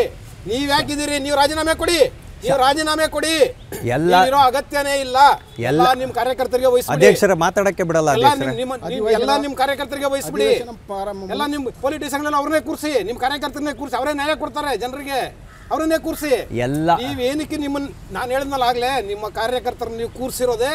ನೀವು ಯಾಕಿದ್ದೀರಿ? ನೀವು ರಾಜೀನಾಮೆ ಕೊಡಿ. ಎಲ್ಲ ಇರೋ ಅಗತ್ಯನೇ ಇಲ್ಲ. ಎಲ್ಲ ನಿಮ್ಮ ಕಾರ್ಯಕರ್ತರಿಗೆ ವಹಿಸ್ಬಿಡಿ. ಅಧ್ಯಕ್ಷರ ಮಾತಾಡಕ್ಕೆ ಬಿಡಲ್ಲ. ಎಲ್ಲ ನಿಮ್ಮ ಕಾರ್ಯಕರ್ತರಿಗೆ ವಹಿಸ್ಬಿಡಿ. ಎಲ್ಲ ನಿಮ್ಮ ಪೊಲಿಟಿಷಿಯನ್ ಅವ್ರನ್ನೇ ಕೂರಿಸಿ, ನಿಮ್ಮ ಕಾರ್ಯಕರ್ತರನ್ನೇ ಕೂರಿಸಿ, ಅವರೇ ನ್ಯಾಯ ಕೊಡ್ತಾರೆ ಜನರಿಗೆ, ಅವರನ್ನೇ ಕೂರಿಸಿ. ನೀವೇನಕ್ಕೆ ನಾನು ಹೇಳಿದ್ನಲ್ಲ ಆಗ್ಲೇ, ನಿಮ್ಮ ಕಾರ್ಯಕರ್ತರನ್ನ ನೀವು ಕೂರಿಸಿರೋದೇ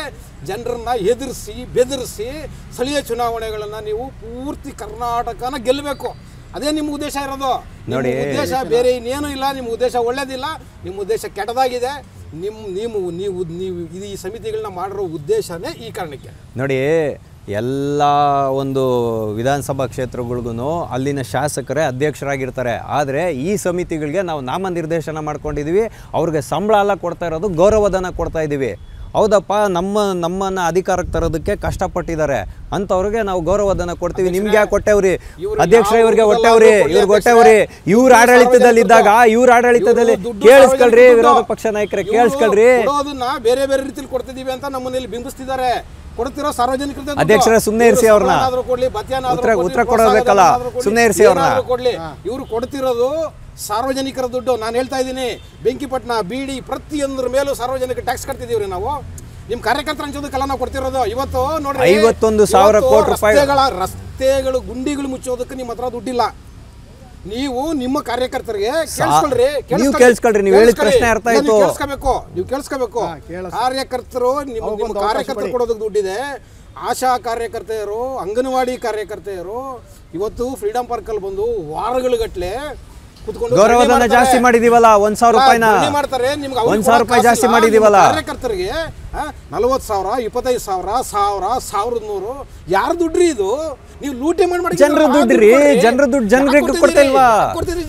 ಜನರನ್ನ ಹೆದರಿಸಿ ಬೆದರಿಸಿ ಸ್ಥಳೀಯ ಚುನಾವಣೆಗಳನ್ನ ನೀವು ಪೂರ್ತಿ ಕರ್ನಾಟಕನ ಗೆಲ್ಲಬೇಕು. ಅದೇ ನಿಮ್ಮ ಉದ್ದೇಶ ಇರೋದು. ನೋಡಿ, ಉದ್ದೇಶ ಬೇರೆ ಇನ್ನೇನು ಇಲ್ಲ. ನಿಮ್ಮ ಉದ್ದೇಶ ಒಳ್ಳೇದಿಲ್ಲ, ನಿಮ್ಮ ಉದ್ದೇಶ ಕೆಟ್ಟದಾಗಿದೆ. ನೀವು ಈ ಸಮಿತಿಗಳನ್ನ ಮಾಡಿರೋ ಉದ್ದೇಶನೇ ಈ ಕಾರಣಕ್ಕೆ. ನೋಡಿ, ಎಲ್ಲ ಒಂದು ವಿಧಾನಸಭಾ ಕ್ಷೇತ್ರಗಳಿಗೂ ಅಲ್ಲಿನ ಶಾಸಕರೇ ಅಧ್ಯಕ್ಷರಾಗಿರ್ತಾರೆ. ಆದರೆ ಈ ಸಮಿತಿಗಳಿಗೆ ನಾವು ನಾಮನಿರ್ದೇಶನ ಮಾಡ್ಕೊಂಡಿದ್ದೀವಿ. ಅವ್ರಿಗೆ ಸಂಬಳ ಎಲ್ಲ ಕೊಡ್ತಾ ಇರೋದು ಗೌರವಧನ ಕೊಡ್ತಾ ಇದ್ದೀವಿ. ಹೌದಪ್ಪ, ನಮ್ಮನ್ನು ಅಧಿಕಾರಕ್ಕೆ ತರೋದಕ್ಕೆ ಕಷ್ಟಪಟ್ಟಿದ್ದಾರೆ ಅಂಥವ್ರಿಗೆ ನಾವು ಗೌರವಧನ ಕೊಡ್ತೀವಿ. ನಿಮ್ಗೆ ಯಾಕೆ ಕೊಟ್ಟೆವ್ರಿ ಅಧ್ಯಕ್ಷ? ಇವ್ರಿಗೆ ಹೊಟ್ಟೆವ್ರಿ, ಇವ್ರಿಗೆ ಹೊಟ್ಟೆವ್ರಿ. ಇವ್ರ ಆಡಳಿತದಲ್ಲಿದ್ದಾಗ ಇವ್ರ ಆಡಳಿತದಲ್ಲಿ ಕೇಳಿಸ್ಕೊಳ್ರಿ, ವಿರೋಧ ಪಕ್ಷ ನಾಯಕರೇ ಕೇಳಿಸ್ಕೊಳ್ರಿ. ಬೇರೆ ಬೇರೆ ರೀತಿಯಲ್ಲಿ ಕೊಡ್ತಿದೀವಿ ಅಂತ ನಮ್ಮಲ್ಲಿ ಬಿಂಬಿಸ್ತಿದ್ದಾರೆ. ಕೊಡ್ತಿರೋ ಸಾರ್ವಜನಿಕರ ಅಧ್ಯಕ್ಷರ ಸುಮ್ಮನೆ ಇರಿಸಿ ಅವ್ರನ್ನ, ಉತ್ತರ ಕೊಡಬೇಕಲ್ಲ, ಸುಮ್ಮನೆ ಇರಿಸಿ ಅವ್ರನ್ನ. ಇವ್ರು ಕೊಡ್ತಿರೋದು ಸಾರ್ವಜನಿಕರ ದುಡ್ಡು. ನಾನು ಹೇಳ್ತಾ ಇದ್ದೀನಿ, ಬೆಂಕಿಪಟ್ಟಣ, ಬೀಡಿ ಪ್ರತಿಯೊಂದ್ರ ಮೇಲೂ ಸಾರ್ವಜನಿಕ ಟ್ಯಾಕ್ಸ್ ಕಟ್ತಿದೀವ್ರಿ ನಾವು. ನಿಮ್ಮ ಕಾರ್ಯಕರ್ತರ ಹಂಚೋದಕ್ಕೆಲ್ಲ ನಾವು ಕೊಡ್ತಿರೋದು. ಇವತ್ತು ನೋಡ್ರಿ, 51,000 ಕೋಟಿ ರೂಪಾಯಿ ರಸ್ತೆಗಳು ಗುಂಡಿಗಳು ಮುಚ್ಚೋದಕ್ಕೆ ನಿಮ್ಮ ಹತ್ರ ದುಡ್ಡಿಲ್ಲ. ನೀವು ನಿಮ್ಮ ಕಾರ್ಯಕರ್ತರಿಗೆ ಕೇಳಿಸ್ಕೊಳ್ರಿ, ನೀವು ಹೇಳಿದ ಪ್ರಶ್ನೆ ಅರ್ಥ ಆಯ್ತು. ನೀವು ಕೇಳಿಸ್ಕೋಬೇಕು. ಕಾರ್ಯಕರ್ತರು ನಿಮ್ಮ ಕಾರ್ಯಕರ್ತರು ಕೊಡೋದಕ್ಕೆ ದುಡ್ಡಿದೆ. ಆಶಾ ಕಾರ್ಯಕರ್ತೆಯರು, ಅಂಗನವಾಡಿ ಕಾರ್ಯಕರ್ತೆಯರು ಇವತ್ತು ಫ್ರೀಡಂ ಪಾರ್ಕ್ ಅಲ್ಲಿ ಬಂದು ವಾರಗಳುಗಟ್ಲೆ ಗೌರವಧನ ಜಾಸ್ತಿ ಮಾಡಿದೀವಲ್ಲ, 1,000 ರೂಪಾಯಿನ ಮಾಡ್ತಾರೆ. ನಿಮ್ಗೆ 1,000 ರೂಪಾಯಿ ಜಾಸ್ತಿ ಮಾಡಿದೀವಲ್ಲ. ಕಾರ್ಯಕರ್ತರಿಗೆ 40,000, 25,000, 1,000, 1,100 ಯಾರ ದುಡ್ಡ್ರಿ ಇದು? ನೀವು ಲೂಟಿ ಮಾಡಿ ಜನರ ದುಡ್ಡ್ರಿ, ಜನರ ದುಡ್ಡು ಜನರಿಗೆ ಕೊಡ್ತಾ ಇಲ್ವಾ?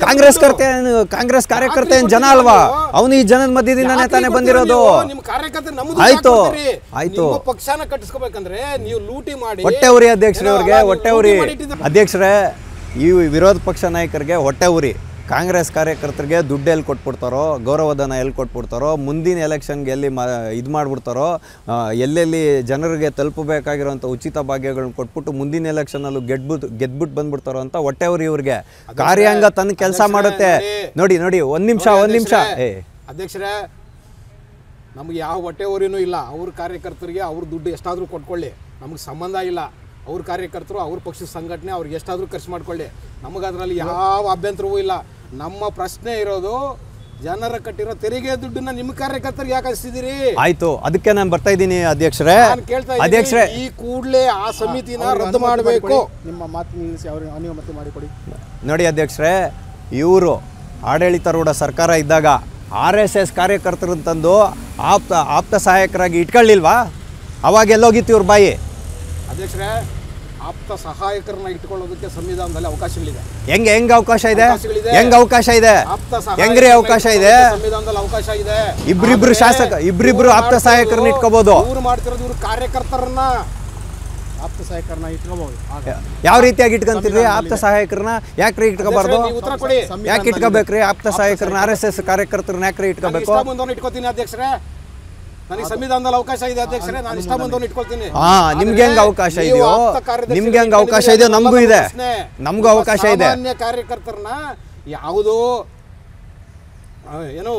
ಕಾಂಗ್ರೆಸ್ ಕಾರ್ಯಕರ್ತ ಏನ್ ಜನ ಅಲ್ವಾ? ಅವನು ಈ ಜನದ ಮಧ್ಯದಿಂದಾನೇ ತಾನೇ ಬಂದಿರೋದು. ನಿಮ್ಮ ಕಾರ್ಯಕರ್ತರು ಆಯ್ತು ಪಕ್ಷನ ಕಟ್ಟಿಸ್ಕೋಬೇಕಂದ್ರೆ ನೀವು ಲೂಟಿ ಮಾಡಿ. ಹೊಟ್ಟೆ ಉರಿ ಅಧ್ಯಕ್ಷರೇ, ಅವ್ರಿಗೆ ಹೊಟ್ಟೆ ಉರಿ. ಅಧ್ಯಕ್ಷರೇ, ಈ ವಿರೋಧ ಪಕ್ಷ ನಾಯಕರಿಗೆ ಹೊಟ್ಟೆ ಉರಿ. ಕಾಂಗ್ರೆಸ್ ಕಾರ್ಯಕರ್ತರಿಗೆ ದುಡ್ಡು ಎಲ್ಲಿ ಕೊಟ್ಬಿಡ್ತಾರೋ, ಗೌರವಧನ ಎಲ್ಲಿ ಕೊಟ್ಬಿಡ್ತಾರೋ, ಮುಂದಿನ ಎಲೆಕ್ಷನ್ಗೆ ಎಲ್ಲಿ ಇದು ಮಾಡಿಬಿಡ್ತಾರೋ, ಎಲ್ಲೆಲ್ಲಿ ಜನರಿಗೆ ತಲುಪಬೇಕಾಗಿರೋಂಥ ಉಚಿತ ಭಾಗ್ಯಗಳನ್ನ ಕೊಟ್ಬಿಟ್ಟು ಮುಂದಿನ ಎಲೆಕ್ಷನಲ್ಲೂ ಗೆದ್ಬಿಟ್ಟು ಬಂದ್ಬಿಡ್ತಾರೋ ಅಂತ ಹೊಟ್ಟೆವ್ರಿ ಇವ್ರಿಗೆ. ಕಾರ್ಯಾಂಗ ತನ್ನ ಕೆಲಸ ಮಾಡುತ್ತೆ. ನೋಡಿ ಒಂದ್ ನಿಮಿಷ ಅಧ್ಯಕ್ಷರೇ, ನಮ್ಗೆ ಯಾವ ಹೊಟ್ಟೆ ಊರಿನೂ ಇಲ್ಲ. ಅವ್ರ ಕಾರ್ಯಕರ್ತರಿಗೆ ಅವ್ರ ದುಡ್ಡು ಎಷ್ಟಾದರೂ ಕೊಟ್ಕೊಳ್ಳಿ, ನಮ್ಗೆ ಸಂಬಂಧ ಇಲ್ಲ. ಅವ್ರ ಕಾರ್ಯಕರ್ತರು, ಅವ್ರ ಪಕ್ಷದ ಸಂಘಟನೆ ಅವ್ರಿಗೆ ಎಷ್ಟಾದರೂ ಖರ್ಚು ಮಾಡ್ಕೊಳ್ಳಿ, ನಮಗೆ ಅದರಲ್ಲಿ ಯಾವ ಅಭ್ಯಂತರವೂ ಇಲ್ಲ. ನಮ್ಮ ಪ್ರಶ್ನೆ ಇರೋದು, ಜನರ ಕಟ್ಟಿರೋ ತೆರಿಗೆ ದುಡ್ಡನ್ನ ನಿಮ್ಮ ಕಾರ್ಯಕರ್ತರಿಗೆ ಯಾಕೆ ಹಂಚ್ತಿದ್ದೀರಿ? ಆಯ್ತು, ಅದಕ್ಕೆ ನಾನು ಬರ್ತಾ ಇದ್ದೀನಿ ಅಧ್ಯಕ್ಷರೇ. ಅಧ್ಯಕ್ಷರೇ, ಈ ಕೂಡಲೇ ಆ ಸಮಿತಿನ ರದ್ದು ಮಾಡಬೇಕು. ನಿಮ್ಮ ಮಾತು ನಿಲ್ಲಿಸಿ ಅವ್ರಿಗೆ ಅನುಮತಿ ಮಾಡಿಕೊಡಿ. ನೋಡಿ ಅಧ್ಯಕ್ಷರೇ, ಇವರು ಆಡಳಿತಾರೂಢ ಸರ್ಕಾರ ಇದ್ದಾಗ RSS ಕಾರ್ಯಕರ್ತರನ್ನು ತಂದು ಆಪ್ತ ಸಹಾಯಕರಾಗಿ ಇಟ್ಕೊಳ್ಳಿಲ್ವಾ? ಅವಾಗ ಎಲ್ಲೋಗಿತ್ತು ಇವ್ರ ಬಾಯಿ? ಅಧ್ಯಕ್ಷರೇ, ಆಪ್ತ ಸಹಾಯಕರನ್ನ ಇಟ್ಕೊಳ್ಳೋದಕ್ಕೆ ಸಂವಿಧಾನದಲ್ಲಿ ಅವಕಾಶಗಳಿದೆ. ಹೆಂಗ್ ಅವಕಾಶ ಇದೆ? ಹೆಂಗ್ರಿ ಅವಕಾಶ ಇದೆ? ಸಂವಿಧಾನದಲ್ಲಿ ಅವಕಾಶ ಇದೆ. ಇಬ್ರಿಬ್ರು ಆಪ್ತ ಸಹಾಯಕರನ್ನ ಇಟ್ಕೋಬಹುದು. ಇವ್ರು ಮಾಡ್ತಿರೋದು, ಇವ್ರು ಕಾರ್ಯಕರ್ತರನ್ನ ಆಪ್ತ ಸಹಾಯಕರನ್ನ ಇಟ್ಕೋಬಹುದು. ಯಾವ ರೀತಿಯಾಗಿ ಇಟ್ಕೊಂತೀರಿ ಆಪ್ತ ಸಹಾಯಕರನ್ನ? ಯಾಕ್ರಿ ಇಟ್ಕೋಬಾರ್ದು? ಯಾಕೆ ಇಟ್ಕೋಬೇಕ್ರಿ ಆಪ್ತ ಸಹಾಯಕರನ್ನ? RSS ಕಾರ್ಯಕರ್ತರನ್ನ ಯಾಕ್ರಿ ಇಟ್ಕೋಬೇಕು? ಇಟ್ಕೋತೀನಿ ಅಧ್ಯಕ್ಷರೇ, ನನಗೆ ಸಂವಿಧಾನದಲ್ಲಿ ಅವಕಾಶ ಇದೆ ಅಧ್ಯಕ್ಷರೇ. ನಾನು ಇಷ್ಟ ಬಂದವನು ಇಟ್ಕೊಳ್ತೀನಿ. ನಿಮ್ಗೆ ಹೆಂಗ್ ಅವಕಾಶ ಇದೆಯೋ, ನಿಮ್ಗೆ ಹೆಂಗ್ ಅವಕಾಶ ಇದೆಯೋ ನಮಗೂ ಇದೆ, ನಮಗೂ ಅವಕಾಶ ಇದೆ. ಸಾಮಾನ್ಯ ಕಾರ್ಯಕರ್ತರನ್ನ ಯಾವುದೋ ಏನೋ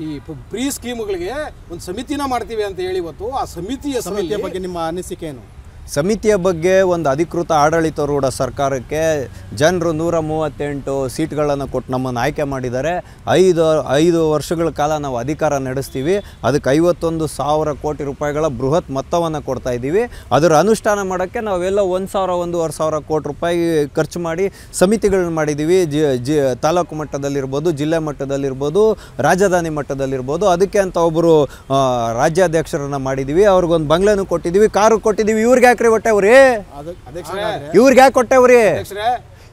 ಈ ಪ್ರೀ ಸ್ಕೀಮ್ಗಳಿಗೆ ಒಂದು ಸಮಿತಿನ ಮಾಡ್ತೀವಿ ಅಂತ ಹೇಳಿ, ಇವತ್ತು ಆ ಸಮಿತಿಯ ಬಗ್ಗೆ ನಿಮ್ಮ ಅನಿಸಿಕೆ ಏನು? ಸಮಿತಿಯ ಬಗ್ಗೆ ಒಂದು ಅಧಿಕೃತ ಆಡಳಿತಾರೂಢ ಸರ್ಕಾರಕ್ಕೆ ಜನರು 138 ಸೀಟ್ಗಳನ್ನು ಕೊಟ್ಟು ನಮ್ಮನ್ನು ಆಯ್ಕೆ ಮಾಡಿದ್ದಾರೆ. 5 ವರ್ಷಗಳ ಕಾಲ ನಾವು ಅಧಿಕಾರ ನಡೆಸ್ತೀವಿ. ಅದಕ್ಕೆ 51,000 ಕೋಟಿ ರೂಪಾಯಿಗಳ ಬೃಹತ್ ಮೊತ್ತವನ್ನು ಕೊಡ್ತಾ ಇದ್ದೀವಿ. ಅದರ ಅನುಷ್ಠಾನ ಮಾಡೋಕ್ಕೆ ನಾವೆಲ್ಲ 1,000-1,500 ಕೋಟಿ ರೂಪಾಯಿ ಖರ್ಚು ಮಾಡಿ ಸಮಿತಿಗಳನ್ನ ಮಾಡಿದ್ದೀವಿ. ತಾಲೂಕು ಮಟ್ಟದಲ್ಲಿರ್ಬೋದು, ಜಿಲ್ಲೆ ಮಟ್ಟದಲ್ಲಿರ್ಬೋದು, ರಾಜಧಾನಿ ಮಟ್ಟದಲ್ಲಿರ್ಬೋದು. ಅದಕ್ಕೆ ಅಂತ ಒಬ್ಬರು ರಾಜ್ಯಾಧ್ಯಕ್ಷರನ್ನು ಮಾಡಿದ್ದೀವಿ. ಅವ್ರಿಗೊಂದು ಬಂಗ್ಲೆನೂ ಕೊಟ್ಟಿದ್ದೀವಿ, ಕಾರು ಕೊಟ್ಟಿದ್ದೀವಿ. ಇವ್ರಿಗೆ ಯಾಕ್ರಿ ಹೊಟ್ಟೆವ್ರಿ? ಇವ್ರಿಗೆ ಯಾಕೆ ಹೊಟ್ಟೆವ್ರಿ?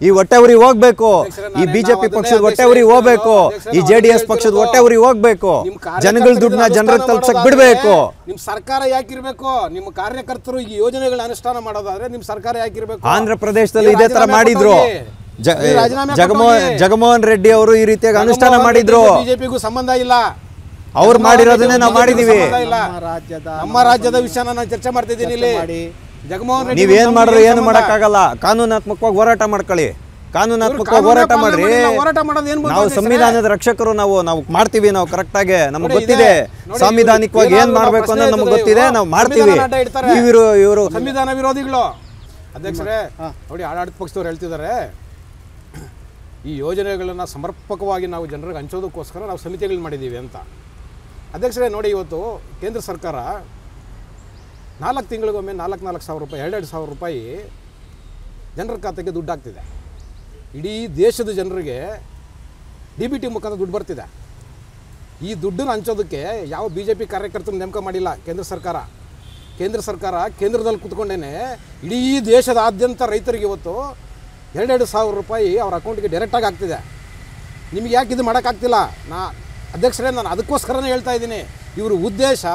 ಈ ಹೊಟ್ಟೆವ್ರಿ ಹೋಗ್ಬೇಕು. ಈ ಬಿಜೆಪಿ ಪಕ್ಷದ ಹೊಟ್ಟೆವ್ರಿ ಹೋಗ್ಬೇಕು. ಈ JDS ಪಕ್ಷದ ಹೊಟ್ಟೆವ್ರಿ ಹೋಗ್ಬೇಕು. ಜನಗಳ ದುಡ್ಡನ್ನ ಜನರಿಗೆ ತಲುಪಿಸಕ್ ಬಿಡ್ಬೇಕು. ನಿಮ್ ಸರ್ಕಾರ ಯಾಕಿರ್ಬೇಕು? ನಿಮ್ಮ ಕಾರ್ಯಕರ್ತರು ಈ ಯೋಜನೆಗಳ ಅನುಷ್ಠಾನ ಮಾಡೋದಾದ್ರೆ ನಿಮ್ ಸರ್ಕಾರ ಯಾಕಿರ್ಬೇಕು? ಆಂಧ್ರ ಪ್ರದೇಶದಲ್ಲಿ ಇದೇ ತರ ಮಾಡಿದ್ರು. ಜಗಮೋಹನ್ ರೆಡ್ಡಿ ಅವರು ಈ ರೀತಿಯಾಗಿ ಅನುಷ್ಠಾನ ಮಾಡಿದ್ರು. ಬಿಜೆಪಿಗೂ ಸಂಬಂಧ ಇಲ್ಲ. ಅವ್ರು ಮಾಡಿರೋದನ್ನೇ ನಾವು ಮಾಡಿದೀವಿ. ನಮ್ಮ ರಾಜ್ಯದ ವಿಷಯನ ನಾನು ಚರ್ಚೆ ಮಾಡ್ತಿದ್ದೀನಿ ಇಲ್ಲಿ. ಜಗಮೋಹನ್ ರೆಡ್ಡಿ ನೀವೇನ್ ಮಾಡ್ರು ಏನು ಮಾಡಕ್ಕಾಗಲ್ಲ. ಕಾನೂನಾತ್ಮಕವಾಗಿ ಹೋರಾಟ ಮಾಡ್ಕೊಳ್ಳಿ, ಕಾನೂನಾತ್ಮಕವಾಗಿ ಹೋರಾಟ ಮಾಡ್ರಿ. ನಾವು ಸಂವಿಧಾನದ ರಕ್ಷಕರು, ನಾವು ಮಾಡ್ತೀವಿ. ನಾವು ಕರೆಕ್ಟ್ ಆಗಿ ನಮ್ಗೆ ಗೊತ್ತಿದೆ ಸಾಂವಿಧಾನಿಕವಾಗಿ ಏನ್ ಮಾಡ್ಬೇಕು ಅನ್ನೋದು ನಮ್ಗೆ ಗೊತ್ತಿದೆ, ನಾವು ಮಾಡ್ತೀವಿ. ಇವರು ಸಂವಿಧಾನ ವಿರೋಧಿಗಳು. ಅಧ್ಯಕ್ಷರೇ ನೋಡಿ, ಆಡಳಿತ ಪಕ್ಷದವ್ರು ಹೇಳ್ತಿದ್ದಾರೆ, ಈ ಯೋಜನೆಗಳನ್ನ ಸಮರ್ಪಕವಾಗಿ ನಾವು ಜನರಿಗೆ ಹಂಚೋದಕ್ಕೋಸ್ಕರ ನಾವು ಸಮಿತಿಗಳು ಮಾಡಿದ್ದೀವಿ ಅಂತ. ಅಧ್ಯಕ್ಷರೇ ನೋಡಿ, ಇವತ್ತು ಕೇಂದ್ರ ಸರ್ಕಾರ 4 ತಿಂಗಳಿಗೊಮ್ಮೆ 4,000 ರೂಪಾಯಿ, 2,000 ರೂಪಾಯಿ ಜನರ ಖಾತೆಗೆ ದುಡ್ಡು ಹಾಕ್ತಿದೆ. ಇಡೀ ದೇಶದ ಜನರಿಗೆ DBT ಮುಖಾಂತರ ದುಡ್ಡು ಬರ್ತಿದೆ. ಈ ದುಡ್ಡನ್ನು ಹಂಚೋದಕ್ಕೆ ಯಾವ BJP ಕಾರ್ಯಕರ್ತರು ನೇಮಕ ಮಾಡಿಲ್ಲ ಕೇಂದ್ರ ಸರ್ಕಾರ. ಕೇಂದ್ರದಲ್ಲಿ ಕೂತ್ಕೊಂಡೇನೆ ಇಡೀ ದೇಶದಾದ್ಯಂತ ರೈತರಿಗೆ ಇವತ್ತು 2,000 ರೂಪಾಯಿ ಅವ್ರ ಅಕೌಂಟಿಗೆ ಡೈರೆಕ್ಟಾಗಿ ಆಗ್ತಿದೆ. ನಿಮಗೆ ಯಾಕೆ ಇದು ಮಾಡೋಕ್ಕಾಗ್ತಿಲ್ಲ? ಅಧ್ಯಕ್ಷರೇ, ನಾನು ಅದಕ್ಕೋಸ್ಕರನೇ ಹೇಳ್ತಾ ಇದ್ದೀನಿ, ಇವ್ರ ಉದ್ದೇಶ